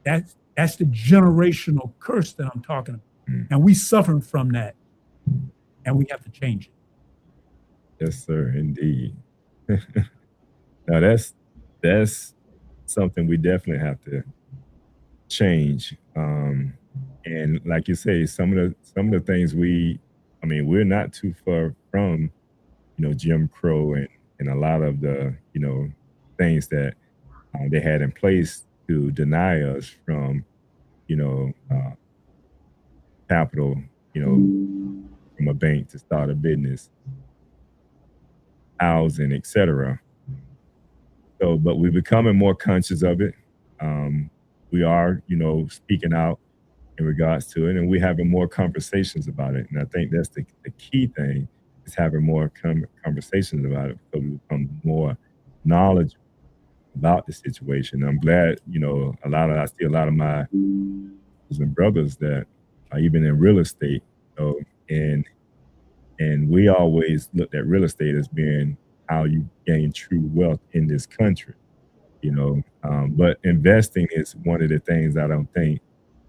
that's the generational curse that I'm talking about. And we suffering from that and we have to change it. Yes, sir, indeed. Now that's something we definitely have to change. And like you say, some of the things we're not too far from, Jim Crow and a lot of the, things that they had in place to deny us from, capital, from a bank to start a business, housing, etc. So, but we're becoming more conscious of it. We are, speaking out in regards to it, and we're having more conversations about it. And I think that's the key thing, is having more conversations about it, because we become more knowledgeable about the situation. I'm glad, I see a lot of my sisters and brothers that are even in real estate, and we always looked at real estate as being how you gain true wealth in this country, but investing is one of the things I don't think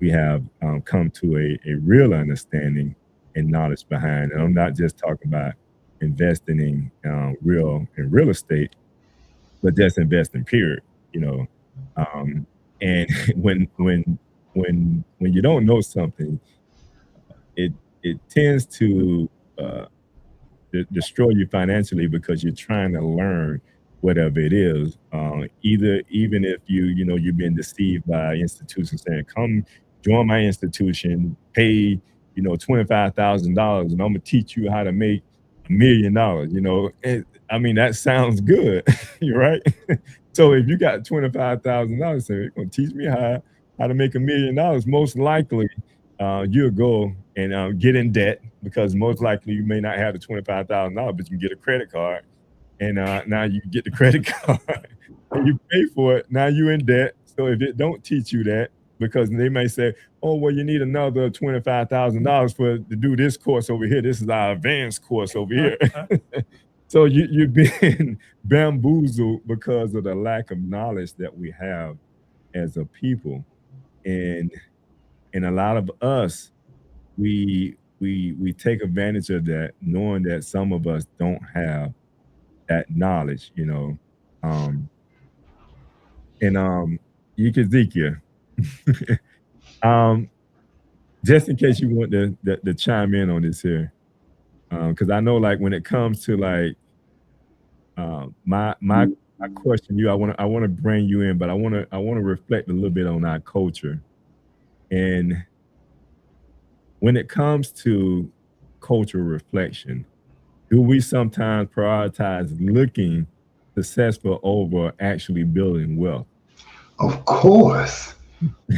we have come to a real understanding and knowledge behind. And I'm not just talking about investing in real estate, but just investing period, you know. And when you don't know something, it tends to uh, destroy you financially, because you're trying to learn whatever it is. Even if you've been deceived by institutions saying, "Come join my institution, pay $25,000, and I'm gonna teach you how to make $1 million." I mean, that sounds good, you're right. So if you got $25,000, say, "You're gonna teach me how to make $1 million," most likely you'll go and get in debt, because most likely you may not have the $25,000, but you can get a credit card, and now you get the credit card and you pay for it. Now you're in debt. So if it don't teach you that, because they may say, "Oh, well, you need another $25,000 to do this course over here. This is our advanced course over here." So you're being bamboozled because of the lack of knowledge that we have as a people, and a lot of us, we take advantage of that, knowing that some of us don't have that knowledge, um and Ezekiel, um just in case you want to chime in on this here, because I know, like, when it comes to, like, my question to you, I want to bring you in, but I want to reflect a little bit on our culture. And when it comes to cultural reflection, do we sometimes prioritize looking successful over actually building wealth? Of course,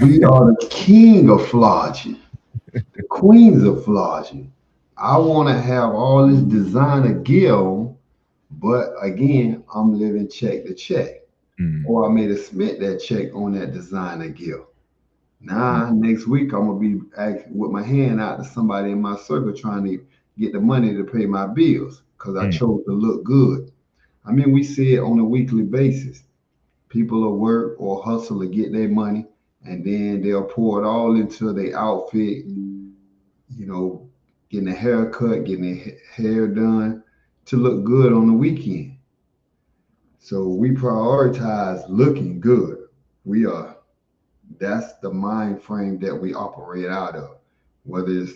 we are the king of flogging, the queens of flogging. I want to have all this designer gear on, but again, I'm living check to check. Mm, Or I made a submit that check on that designer gear. mm, Now, next week, I'm going to be with my hand out to somebody in my circle trying to get the money to pay my bills because I mm, chose to look good. I mean, we see it on a weekly basis. People will work or hustle to get their money, and then they'll pour it all into their outfit, getting a haircut, getting their hair done to look good on the weekend. So we prioritize looking good. We are That's the mind frame that we operate out of. Whether it's,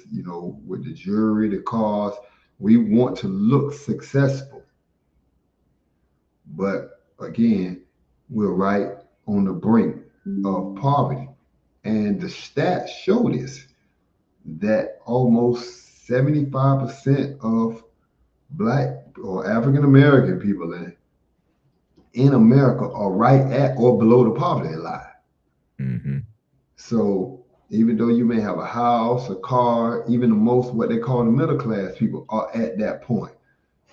with the jewelry, the cars, we want to look successful. But again, we're right on the brink of poverty. And the stats show this, that almost 75% of Black or African American people in America are right at or below the poverty line. mhm, So even though you may have a house, a car, even the most what they call the middle class people are at that point.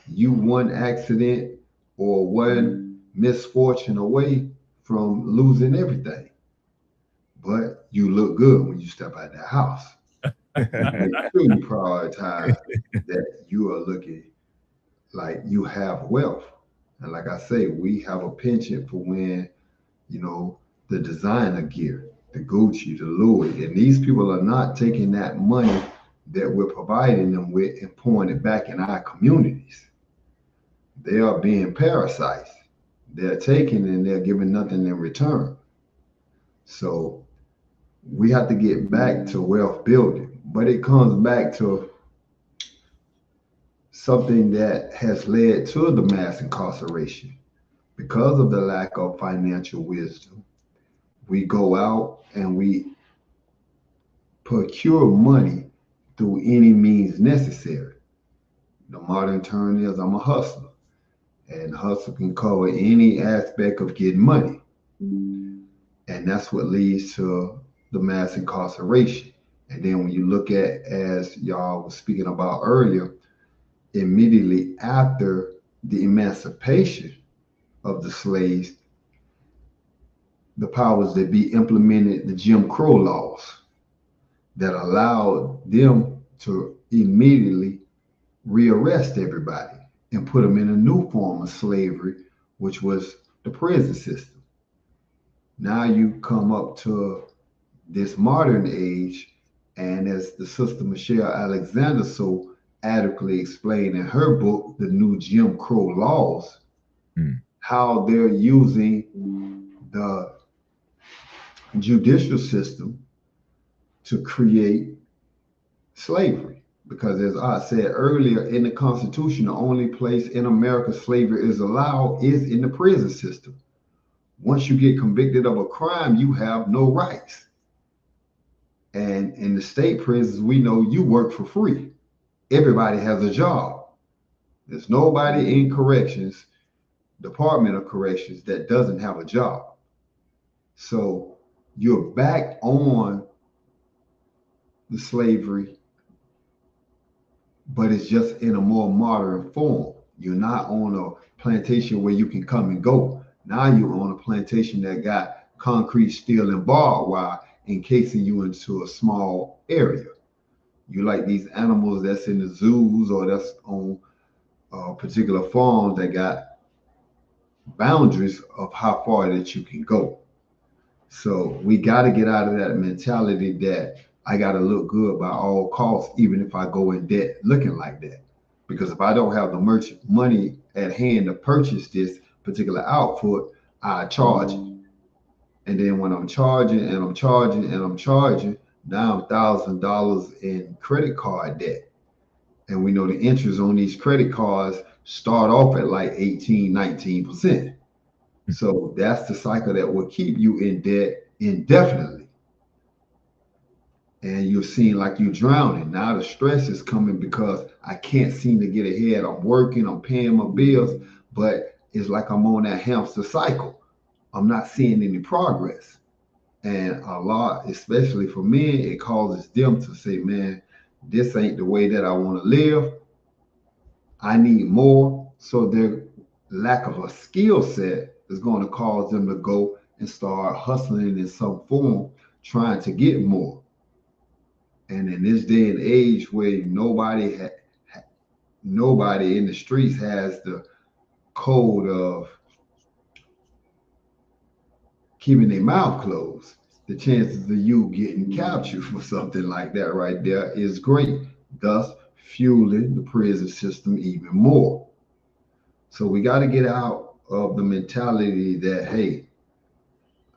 You one accident or one misfortune away from losing everything. But you look good when you step out that house. Make sure you prioritize that you are looking like you have wealth. And like I say, we have a penchant for when the designer gear, the Gucci, the Louis, and these people are not taking that money that we're providing them with and pouring it back in our communities. They are being parasites. They're taking and they're giving nothing in return. So we have to get back to wealth building, but it comes back to something that has led to the mass incarceration because of the lack of financial wisdom. We go out and we procure money through any means necessary. The modern term is I'm a hustler, and hustle can cover any aspect of getting money. And that's what leads to the mass incarceration. And then when you look at, as y'all was speaking about earlier, immediately after the emancipation of the slaves, the powers that be implemented the Jim Crow laws that allowed them to immediately rearrest everybody and put them in a new form of slavery, which was the prison system. Now you come up to this modern age, and as the sister Michelle Alexander so adequately explained in her book, The New Jim Crow Laws, how they're using the judicial system to create slavery. Because as I said earlier, in the Constitution, the only place in America slavery is allowed is in the prison system. Once you get convicted of a crime, you have no rights. And in the state prisons, we know you work for free. Everybody has a job. There's nobody in corrections, Department of Corrections, that doesn't have a job. So you're back on the slavery, but it's just in a more modern form. You're not on a plantation where you can come and go. Now you're on a plantation that got concrete, steel, and barbed wire encasing you into a small area. You like these animals that's in the zoos or that's on particular farms that got boundaries of how far that you can go. So we got to get out of that mentality that I got to look good by all costs, even if I go in debt looking like that. Because if I don't have the money at hand to purchase this particular outfit, I charge it. And then when I'm charging and I'm charging and I'm charging, now I'm $1,000 in credit card debt. And we know the interest on these credit cards start off at like 18, 19%. So that's the cycle that will keep you in debt indefinitely. And you're seeing like you're drowning. Now the stress is coming because I can't seem to get ahead. I'm working, I'm paying my bills, but it's like I'm on that hamster cycle. I'm not seeing any progress. And a lot, especially for men, it causes them to say, man, this ain't the way that I want to live. I need more. So their lack of a skill set is going to cause them to go and start hustling in some form, trying to get more. And in this day and age where nobody in the streets has the code of keeping their mouth closed, the chances of you getting captured for something like that right there is great, thus fueling the prison system even more. So we got to get out of the mentality that, hey,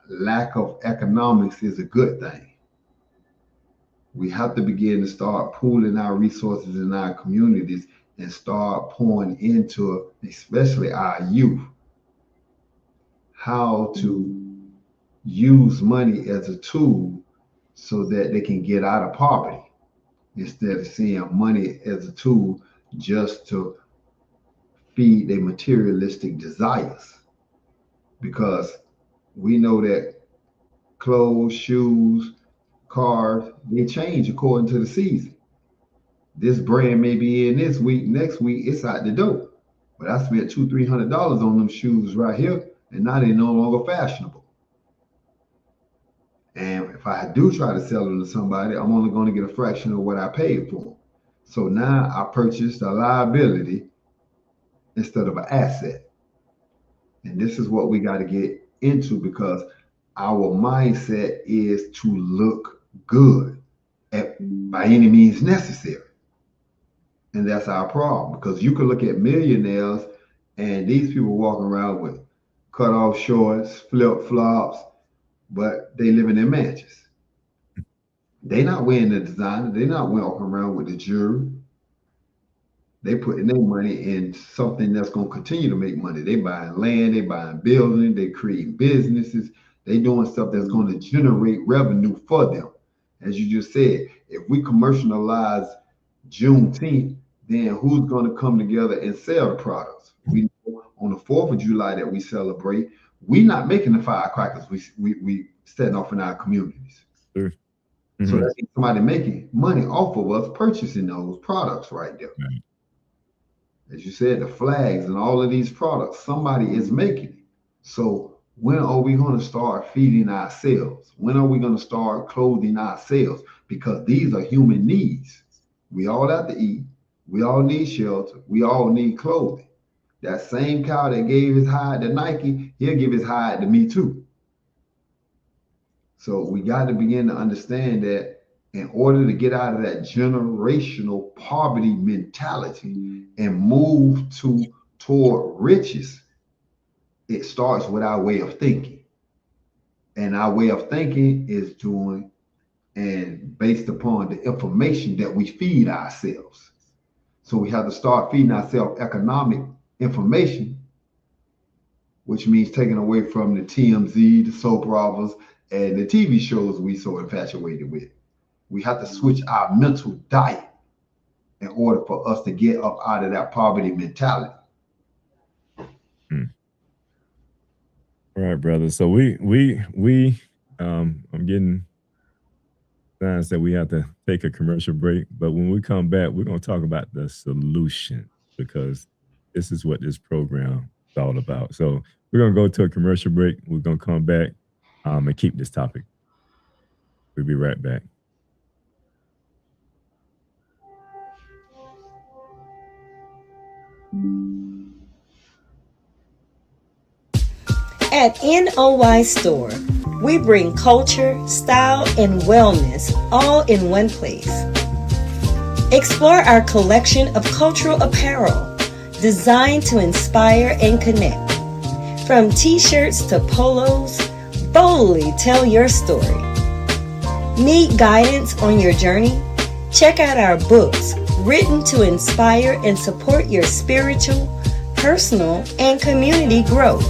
lack of economics is a good thing. We have to begin to start pooling our resources in our communities and start pouring into, especially our youth, how to use money as a tool so that they can get out of poverty instead of seeing money as a tool just to feed their materialistic desires. Because we know that clothes, shoes, cars, they change according to the season. This brand may be in this week, next week it's out the door. But I spent $200-300 on them shoes right here, and now they're no longer fashionable. And if I do try to sell them to somebody, I'm only going to get a fraction of what I paid for them. So now I purchased a liability instead of an asset. And this is what we got to get into, because our mindset is to look good by any means necessary. And that's our problem, because you can look at millionaires and these people walking around with cut off shorts, flip flops, but they living in mansions. They not wearing the designer. They not walking around with the jewelry. They putting their money in something that's going to continue to make money. They buying land, they buying buildings, they creating businesses. They doing stuff that's going to generate revenue for them. As you just said, if we commercialize Juneteenth, then who's going to come together and sell the products? We know on the 4th of July that we celebrate, we not making the firecrackers. We setting off in our communities. Sure. Mm-hmm. So that's somebody making money off of us purchasing those products right there. Right. as you said, the flags and all of these products, somebody is making it. So when are we going to start feeding ourselves? When are we going to start clothing ourselves? Because these are human needs. We all have to eat. We all need shelter. We all need clothing. That same cow that gave his hide to Nike, he'll give his hide to me too. So we got to begin to understand that in order to get out of that generational poverty mentality and move toward riches, it starts with our way of thinking. And our way of thinking is doing and based upon the information that we feed ourselves. So we have to start feeding ourselves economic information, which means taking away from the TMZ, the soap operas, and the TV shows we so infatuated with. We have to switch our mental diet in order for us to get up out of that poverty mentality. All right, brother. So I'm getting signs that we have to take a commercial break, but when we come back, we're going to talk about the solution, because this is what this program is all about. So we're going to go to a commercial break. We're going to come back and keep this topic. We'll be right back. At NOY Store, we bring culture, style, and wellness all in one place. Explore our collection of cultural apparel designed to inspire and connect. From t-shirts to polos, boldly tell your story. Need guidance on your journey? Check out our books written to inspire and support your spiritual, personal, and community growth.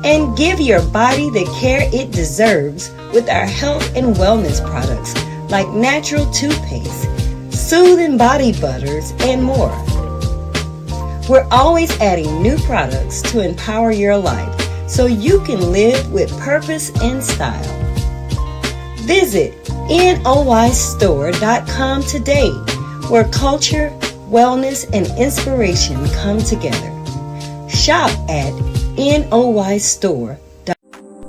And give your body the care it deserves with our health and wellness products like natural toothpaste, soothing body butters, and more. We're always adding new products to empower your life so you can live with purpose and style. Visit noystore.com today, where culture, wellness, and inspiration come together. Shop at NOY Store.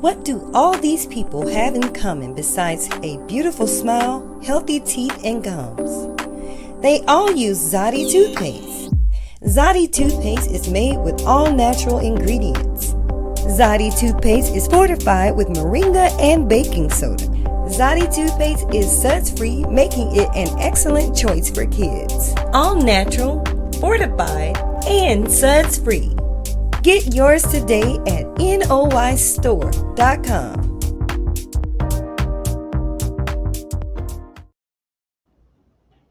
What do all these people have in common besides a beautiful smile, healthy teeth, and gums? They all use Zadi toothpaste. Zadi toothpaste is made with all natural ingredients. Zadi toothpaste is fortified with moringa and baking soda. Zadi toothpaste is suds-free, making it an excellent choice for kids. All natural, fortified, and suds-free. Get yours today at noystore.com.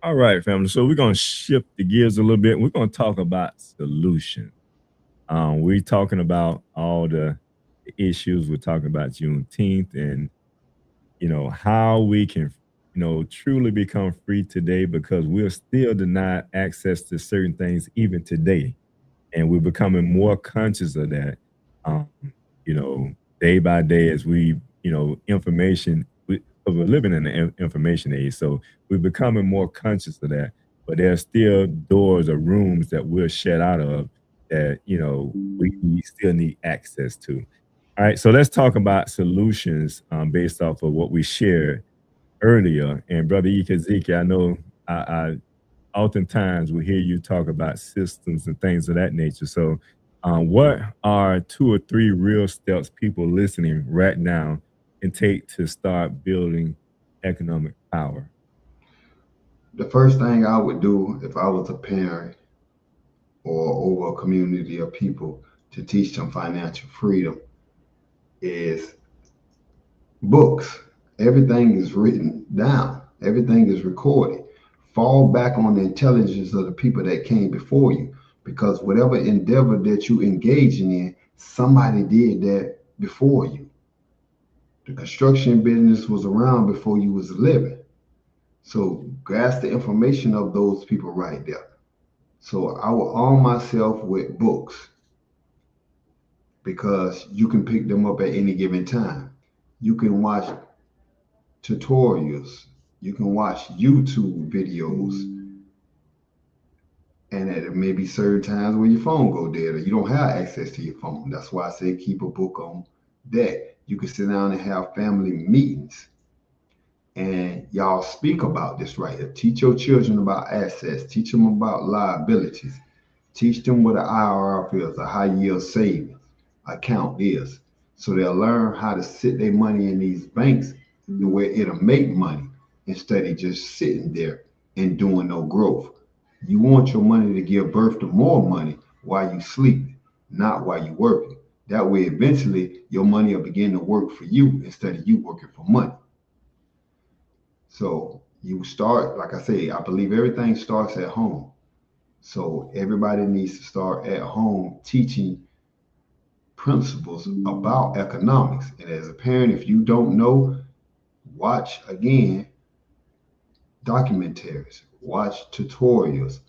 All right, family. So we're going to shift the gears a little bit. We're going to talk about solutions. We're talking about all the issues. We're talking about Juneteenth and, how we can, truly become free today, because we're still denied access to certain things even today. And we're becoming more conscious of that, day by day as we're living in the information age. So we're becoming more conscious of that. But there's still doors or rooms that we're shut out of that, we still need access to. All right. So let's talk about solutions based off of what we shared earlier. And Brother Ezekiel, I know I oftentimes we hear you talk about systems and things of that nature. So what are 2 or 3 real steps people listening right now can take to start building economic power? The first thing I would do if I was a parent or over a community of people to teach them financial freedom is books. Everything is written down. Everything is recorded. Fall back on the intelligence of the people that came before you, because whatever endeavor that you engaging in, somebody did that before you. The construction business was around before you was living. So grasp the information of those people right there. So I will arm myself with books, because you can pick them up at any given time. You can watch tutorials. You can watch YouTube videos. And there may be certain times when your phone go dead or you don't have access to your phone. That's why I say keep a book on deck. You can sit down and have family meetings and y'all speak about this right here. Teach your children about assets. Teach them about liabilities. Teach them what an IRR is, a high yield savings account is. So they'll learn how to sit their money in these banks the way it'll make money instead of just sitting there and doing no growth. You want your money to give birth to more money while you sleeping, not while you working. That way, eventually, your money will begin to work for you instead of you working for money. So you start, like I say, I believe everything starts at home. So everybody needs to start at home teaching principles about economics. And as a parent, if you don't know, watch again documentaries, watch tutorials,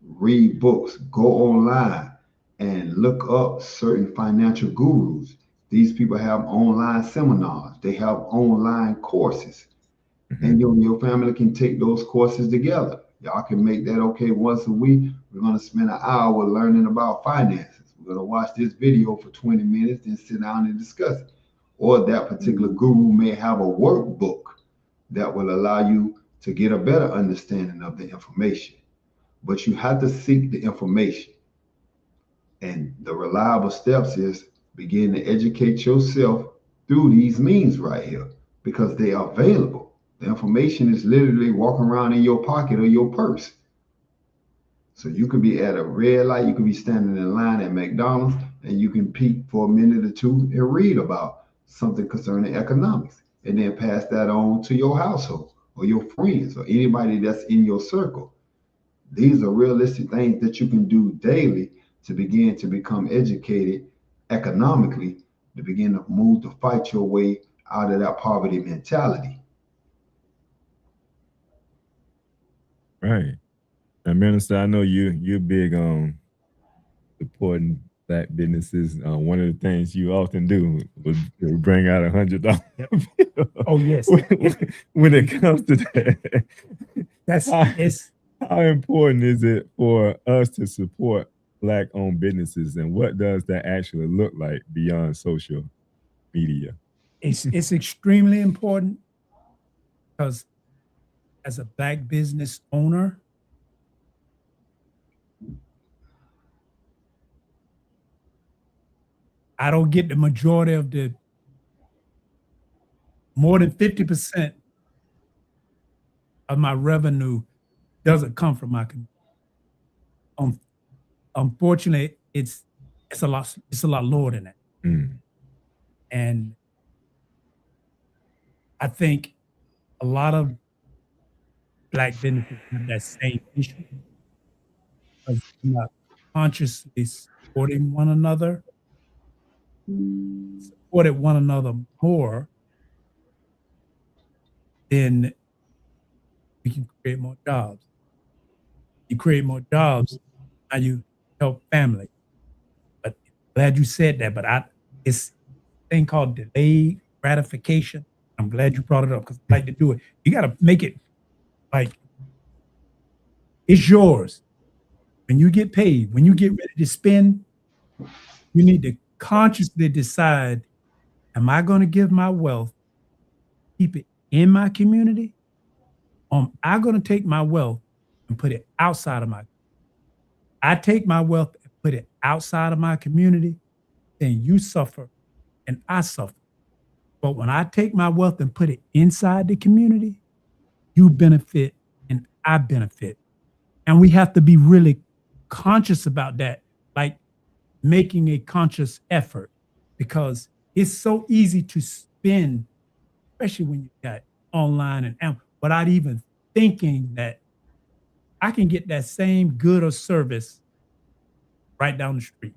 read books, go online and look up certain financial gurus. These people have online seminars, they have online courses. And you and your family can take those courses together. Y'all can make that okay once a week. We're going to spend an hour learning about finances. We're going to watch this video for 20 minutes, then sit down and discuss it. Or that particular guru may have a workbook that will allow you to get a better understanding of the information. But you have to seek the information. And the reliable steps is begin to educate yourself through these means right here because they are available. The information is literally walking around in your pocket or your purse. So you could be at a red light, you could be standing in line at McDonald's, and you can peek for a minute or two and read about something concerning economics, and then pass that on to your household or your friends or anybody that's in your circle. These are realistic things that you can do daily to begin to become educated economically, to begin to move to fight your way out of that poverty mentality. Right. And Minister, I know you're big on supporting Black businesses. One of the things you often do was bring out $100. Oh yes. When it comes to that, It's how important is it for us to support Black-owned businesses, and what does that actually look like beyond social media? it's extremely important because as a Black business owner, I don't get the majority of the more than 50% of my revenue doesn't come from my community. Unfortunately, it's a lot lower than that. And I think a lot of Black businesses have that same issue because they're not consciously supporting one another. Supported one another more, then we can create more jobs. You create more jobs, and you help family. But glad you said that. But it's a thing called delayed gratification. I'm glad you brought it up because I like to do it. You got to make it like it's yours. When you get paid, when you get ready to spend, you need to consciously decide, am I going to give my wealth, keep it in my community? Or am I going to take my wealth and put it outside of my community? I take my wealth and put it outside of my community, then you suffer and I suffer. But when I take my wealth and put it inside the community, you benefit and I benefit. And we have to be really conscious about that, like making a conscious effort, because it's so easy to spend, especially when you got online and without even thinking that I can get that same good or service right down the street.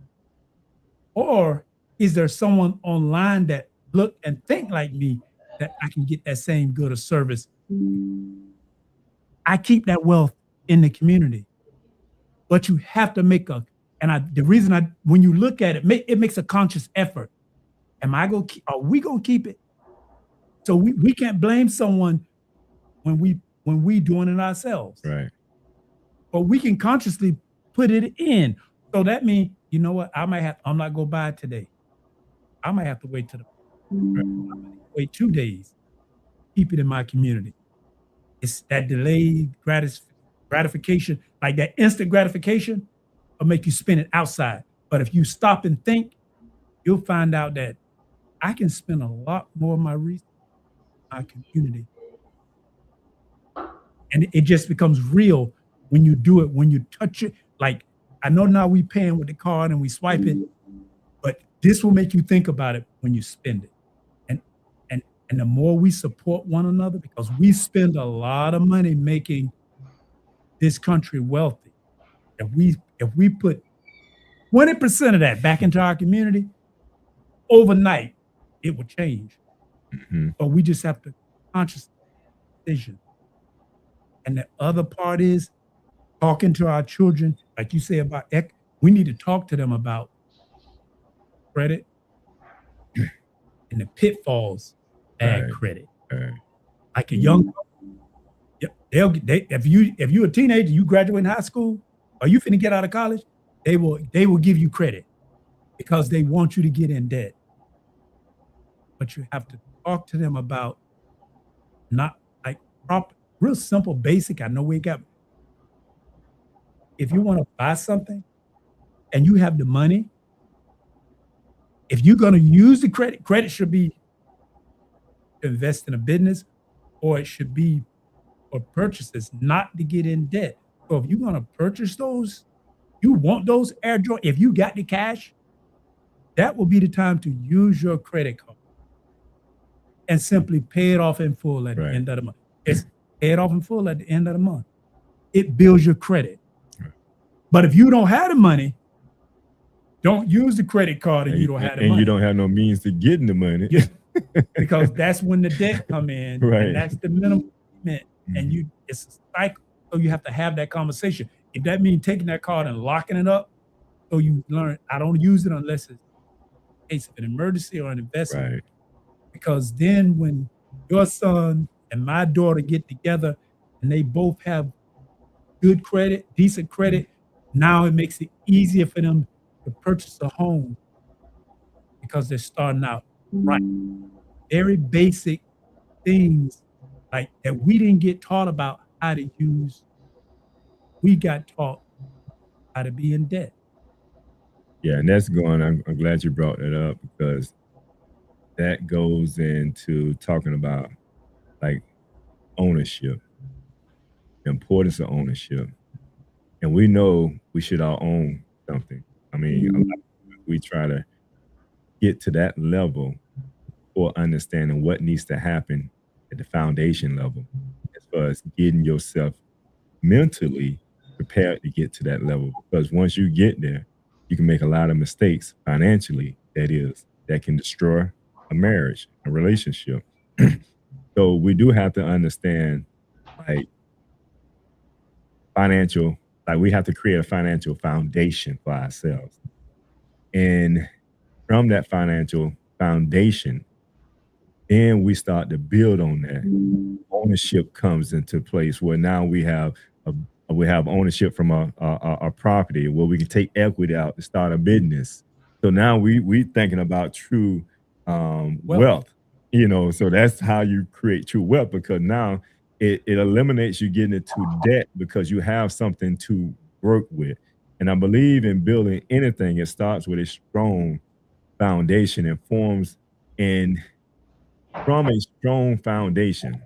Or is there someone online that look and think like me that I can get that same good or service? I keep that wealth in the community, but you have to make the reason when you look at it, it makes a conscious effort. Are we gonna keep it? So we can't blame someone when we doing it ourselves. Right. But we can consciously put it in. So that means, you know what? I'm not gonna buy it today. I might have to wait till wait 2 days. Keep it in my community. It's that delayed gratification, like that instant gratification, will make you spend it outside. But if you stop and think, you'll find out that I can spend a lot more of my resources in my community. And it just becomes real when you do it, when you touch it. Like, I know now we paying with the card and we swipe it, but this will make you think about it when you spend it. And and the more we support one another, because we spend a lot of money making this country wealthy. If we put 20% of that back into our community, overnight, it will change. Mhm. But we just have to conscious decision. And the other part is talking to our children, like you say about we need to talk to them about credit and the pitfalls of bad Right. credit. Right. Like a young, if you're a teenager, you graduate in high school, or you finna get out of college, they will give you credit because they want you to get in debt. But you have to talk to them about not like real simple, basic. I know we got. If you want to buy something and you have the money, if you're going to use the credit should be to invest in a business, or it should be for purchases, not to get in debt. So if you're going to purchase those, you want those Air Jordan. If you got the cash, that will be the time to use your credit card and simply pay it off in full at the Right. end of the month. It's pay it off in full at the end of the month. It builds your credit. Right. But if you don't have the money, don't use the credit card and you don't have the and money. you don't have no means to getting the money. Yeah. Because that's when the debt come in, Right. and that's the minimum payment, and it's a cycle. So you have to have that conversation. If that means taking that card and locking it up, so you learn, I don't use it unless it's a case of an emergency or an investment. Right. Because then when your son and my daughter get together and they both have good credit, decent credit, now it makes it easier for them to purchase a home because they're starting out right. Very basic things like that we didn't get taught about how to use. We got taught how to be in debt. Yeah, and that's going. I'm glad you brought that up because that goes into talking about like ownership, the importance of ownership, and we know we should all own something. I mean, a lot of times we try to get to that level or understanding what needs to happen at the foundation level as far as getting yourself mentally prepared to get to that level. Because once you get there, you can make a lot of mistakes financially, that can destroy a marriage, a relationship. So we do have to understand like we have to create a financial foundation for ourselves. And from that financial foundation, then we start to build on that. Ownership comes into place where now we have ownership from a property where we can take equity out to start a business. So now we thinking about true wealth. So that's how you create true wealth, because now it eliminates you getting into debt because you have something to work with. And I believe in building anything, it starts with a strong foundation and forms and from a strong foundation,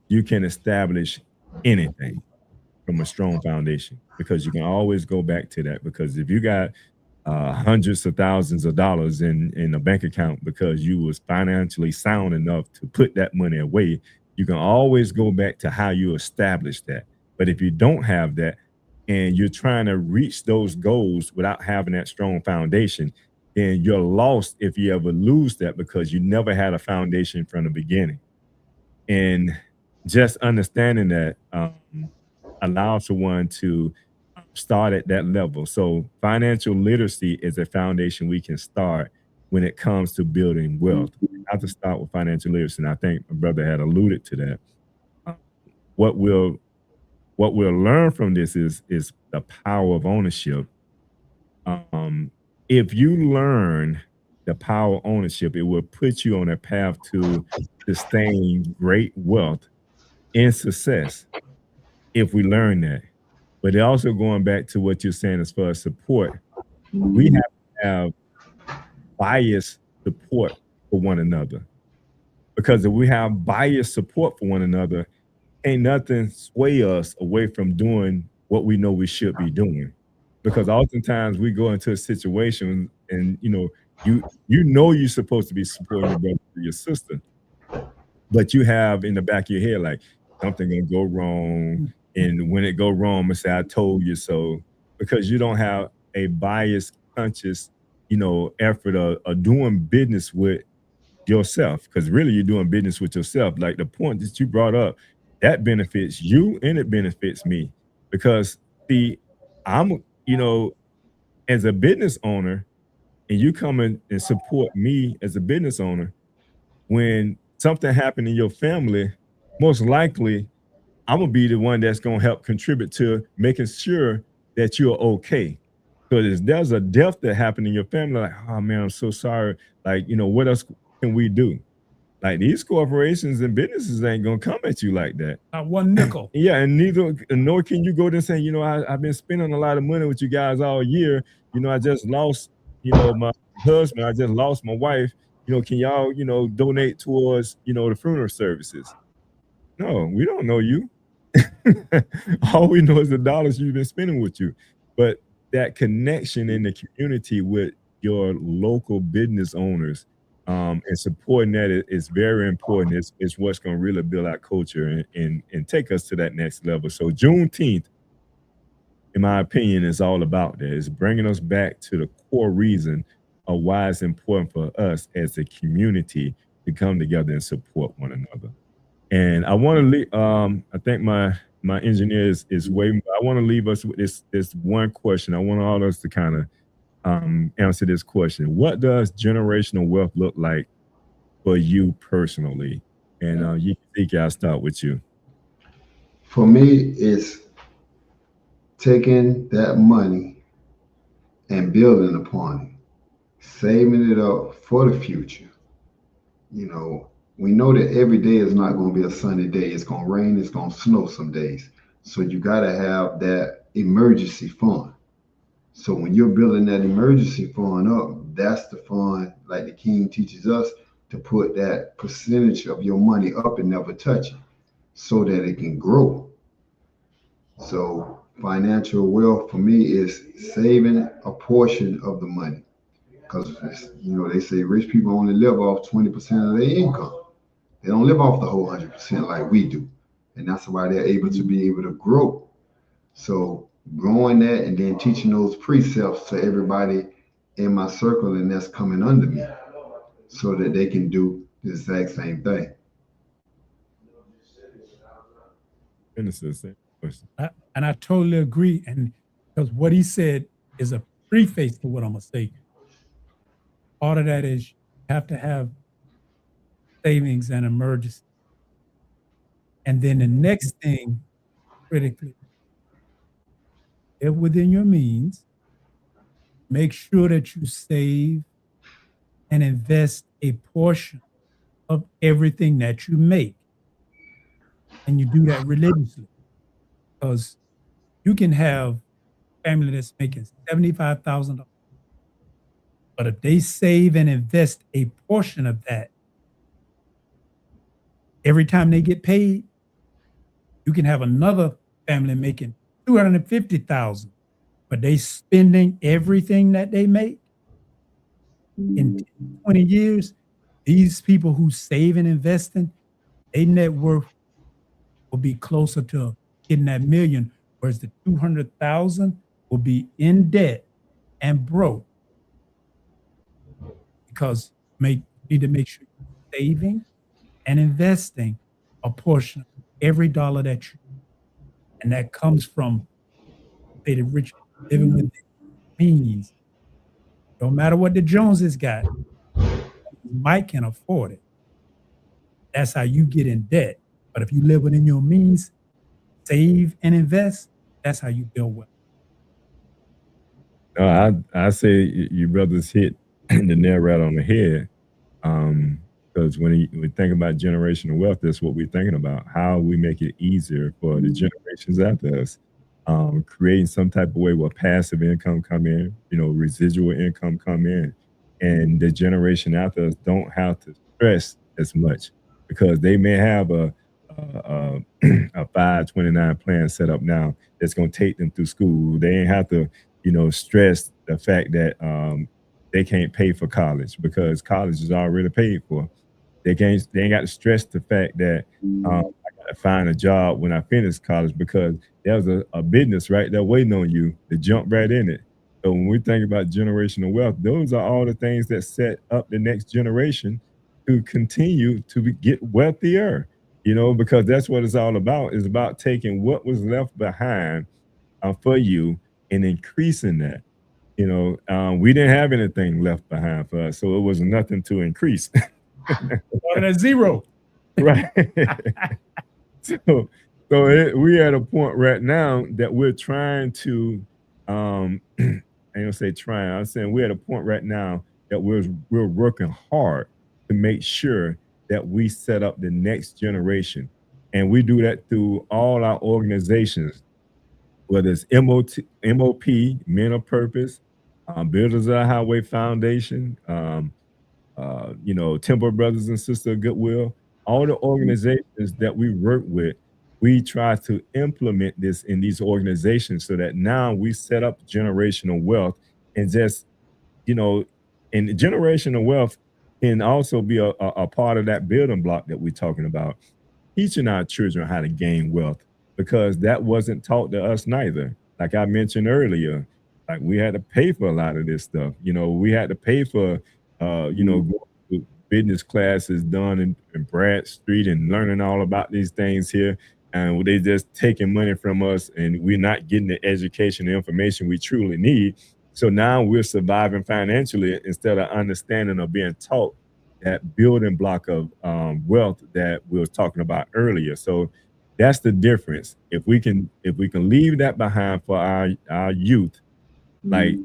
you can establish anything from a strong foundation because you can always go back to that. Because if you got hundreds of thousands of dollars in a bank account because you was financially sound enough to put that money away, you can always go back to how you established that. But if you don't have that and you're trying to reach those goals without having that strong foundation, then you're lost if you ever lose that because you never had a foundation from the beginning. And just understanding that allows someone to start at that level. So financial literacy is a foundation we can start when it comes to building wealth. We have to start with financial literacy. And I think my brother had alluded to that. What will what we'll learn from this is the power of ownership. If you learn the power of ownership, it will put you on a path to sustain great wealth and success if we learn that. But also going back to what you're saying as far as support, we have to have biased support for one another. Because if we have biased support for one another, ain't nothing sway us away from doing what we know we should be doing. Because oftentimes we go into a situation and you know you're supposed to be supporting your brother or your sister, but you have in the back of your head like something gonna go wrong, and when it go wrong, I'm gonna say I told you so, because you don't have a biased, conscious, effort of doing business with yourself, because really you're doing business with yourself. Like the point that you brought up, that benefits you and it benefits me. Because see, I'm, as a business owner, and you come in and support me as a business owner, when something happened in your family, most likely I'm gonna be the one that's gonna help contribute to making sure that you're okay. So there's a death that happened in your family, like, oh man, I'm so sorry. Like, what else can we do? Like these corporations and businesses ain't gonna come at you like that. Not one nickel. Yeah, and nor can you go there and say, I've been spending a lot of money with you guys all year. I just lost, my husband, I just lost my wife. Can y'all, donate towards, the funeral services? No, we don't know you. All we know is the dollars you've been spending with you. But that connection in the community with your local business owners, and supporting that is very important. It's what's going to really build our culture and take us to that next level. So Juneteenth, in my opinion, is all about that. It's bringing us back to the core reason of why it's important for us as a community to come together and support one another. And I want to leave. I think my engineer is waiting. But I want to leave us with this one question. I want all of us to kind of answer this question. What does generational wealth look like for you personally? And you think I'll start with you. For me, it's taking that money and building upon it, saving it up for the future. We know that every day is not going to be a sunny day. It's going to rain, it's going to snow some days. So you got to have that emergency fund. So when you're building that emergency fund up, that's the fund, like the King teaches us, to put that percentage of your money up and never touch it so that it can grow. So financial wealth for me is saving a portion of the money. Because, they say rich people only live off 20% of their income. They don't live off the whole 100% like we do. And that's why they're able to grow. So growing that and then teaching those precepts to everybody in my circle and that's coming under me so that they can do the exact same thing. And I totally agree. And because what he said is a preface to what I'm going to say. Part of that is you have to have savings and emergency. And then the next thing, critically, live within your means. Make sure that you save and invest a portion of everything that you make. And you do that religiously. Because you can have a family that's making $75,000. But if they save and invest a portion of that, every time they get paid, you can have another family making $250,000, but they spending everything that they make. In 20 years, these people who save and investing, their net worth will be closer to getting that million, whereas the 200,000 will be in debt and broke. Because you need to make sure you're saving and investing a portion of every dollar that you, and that comes from the rich living within means. No matter what the Joneses got, Mike can afford it. That's how you get in debt. But if you live within your means, save and invest, that's how you build wealth. I say you brothers hit the nail right on the head. Because when we think about generational wealth, that's what we're thinking about. How we make it easier for the generations after us. Creating some type of way where passive income come in, residual income come in, and the generation after us don't have to stress as much because they may have a 529 plan set up now that's going to take them through school. They ain't have to, stress the fact that they can't pay for college because college is already paid for. They ain't got to stress the fact that I got to find a job when I finish college because there's a business right there waiting on you to jump right in it. So when we think about generational wealth, those are all the things that set up the next generation to continue to get wealthier, because that's what it's all about. It's about taking what was left behind for you and increasing that. We didn't have anything left behind for us, so it was nothing to increase. Started at zero. Right. We're at a point right now that we're trying to, I ain't gonna say trying, I'm saying we're at a point right now that we're working hard to make sure that we set up the next generation. And we do that through all our organizations, whether it's MOP, Men of Purpose, Builders of the Highway Foundation, Temple Brothers and Sisters of Goodwill, all the organizations that we work with, we try to implement this in these organizations so that now we set up generational wealth and just, and generational wealth can also be a part of that building block that we're talking about, teaching our children how to gain wealth, because that wasn't taught to us neither. Like I mentioned earlier, like we had to pay for a lot of this stuff. We had to pay for, going to business classes done in Brad Street and learning all about these things here. And they just taking money from us and we're not getting the education and information we truly need. So now we're surviving financially instead of understanding or being taught that building block of wealth that we were talking about earlier. So that's the difference. If we can leave that behind for our youth, like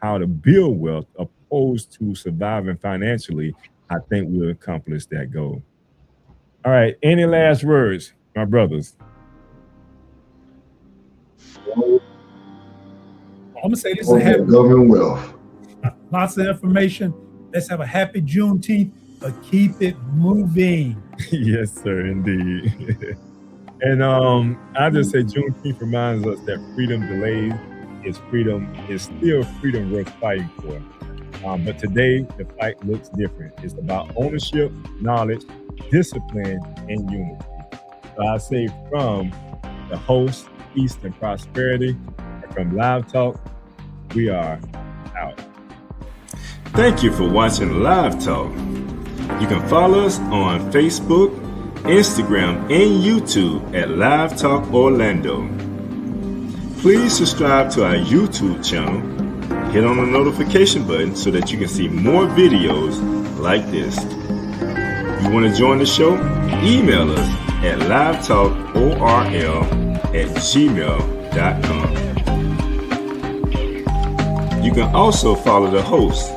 how to build wealth opposed to surviving financially, I think we'll accomplish that goal. All right. Any last words, my brothers? I'm gonna say this is a happy government wealth. Lots of information. Let's have a happy Juneteenth, but keep it moving. Yes, sir, indeed. And I just say Juneteenth reminds us that freedom delayed is still freedom worth fighting for. But today the fight looks different. It's about ownership, knowledge, discipline, and unity. So I say from the host, Peace and Prosperity, and from Live Talk, we are out. Thank you for watching Live Talk. You can follow us on Facebook, Instagram, and YouTube at Live Talk Orlando. Please subscribe to our YouTube channel. Hit on the notification button so that you can see more videos like this. You want to join the show? Email us at livetalkorl@gmail.com. You can also follow the host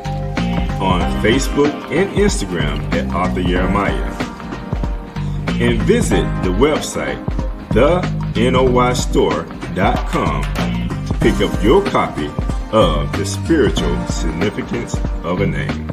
on Facebook and Instagram at Arthur Jeremiah. And visit the website, thenoystore.com, to pick up your copy of The Spiritual Significance of a Name.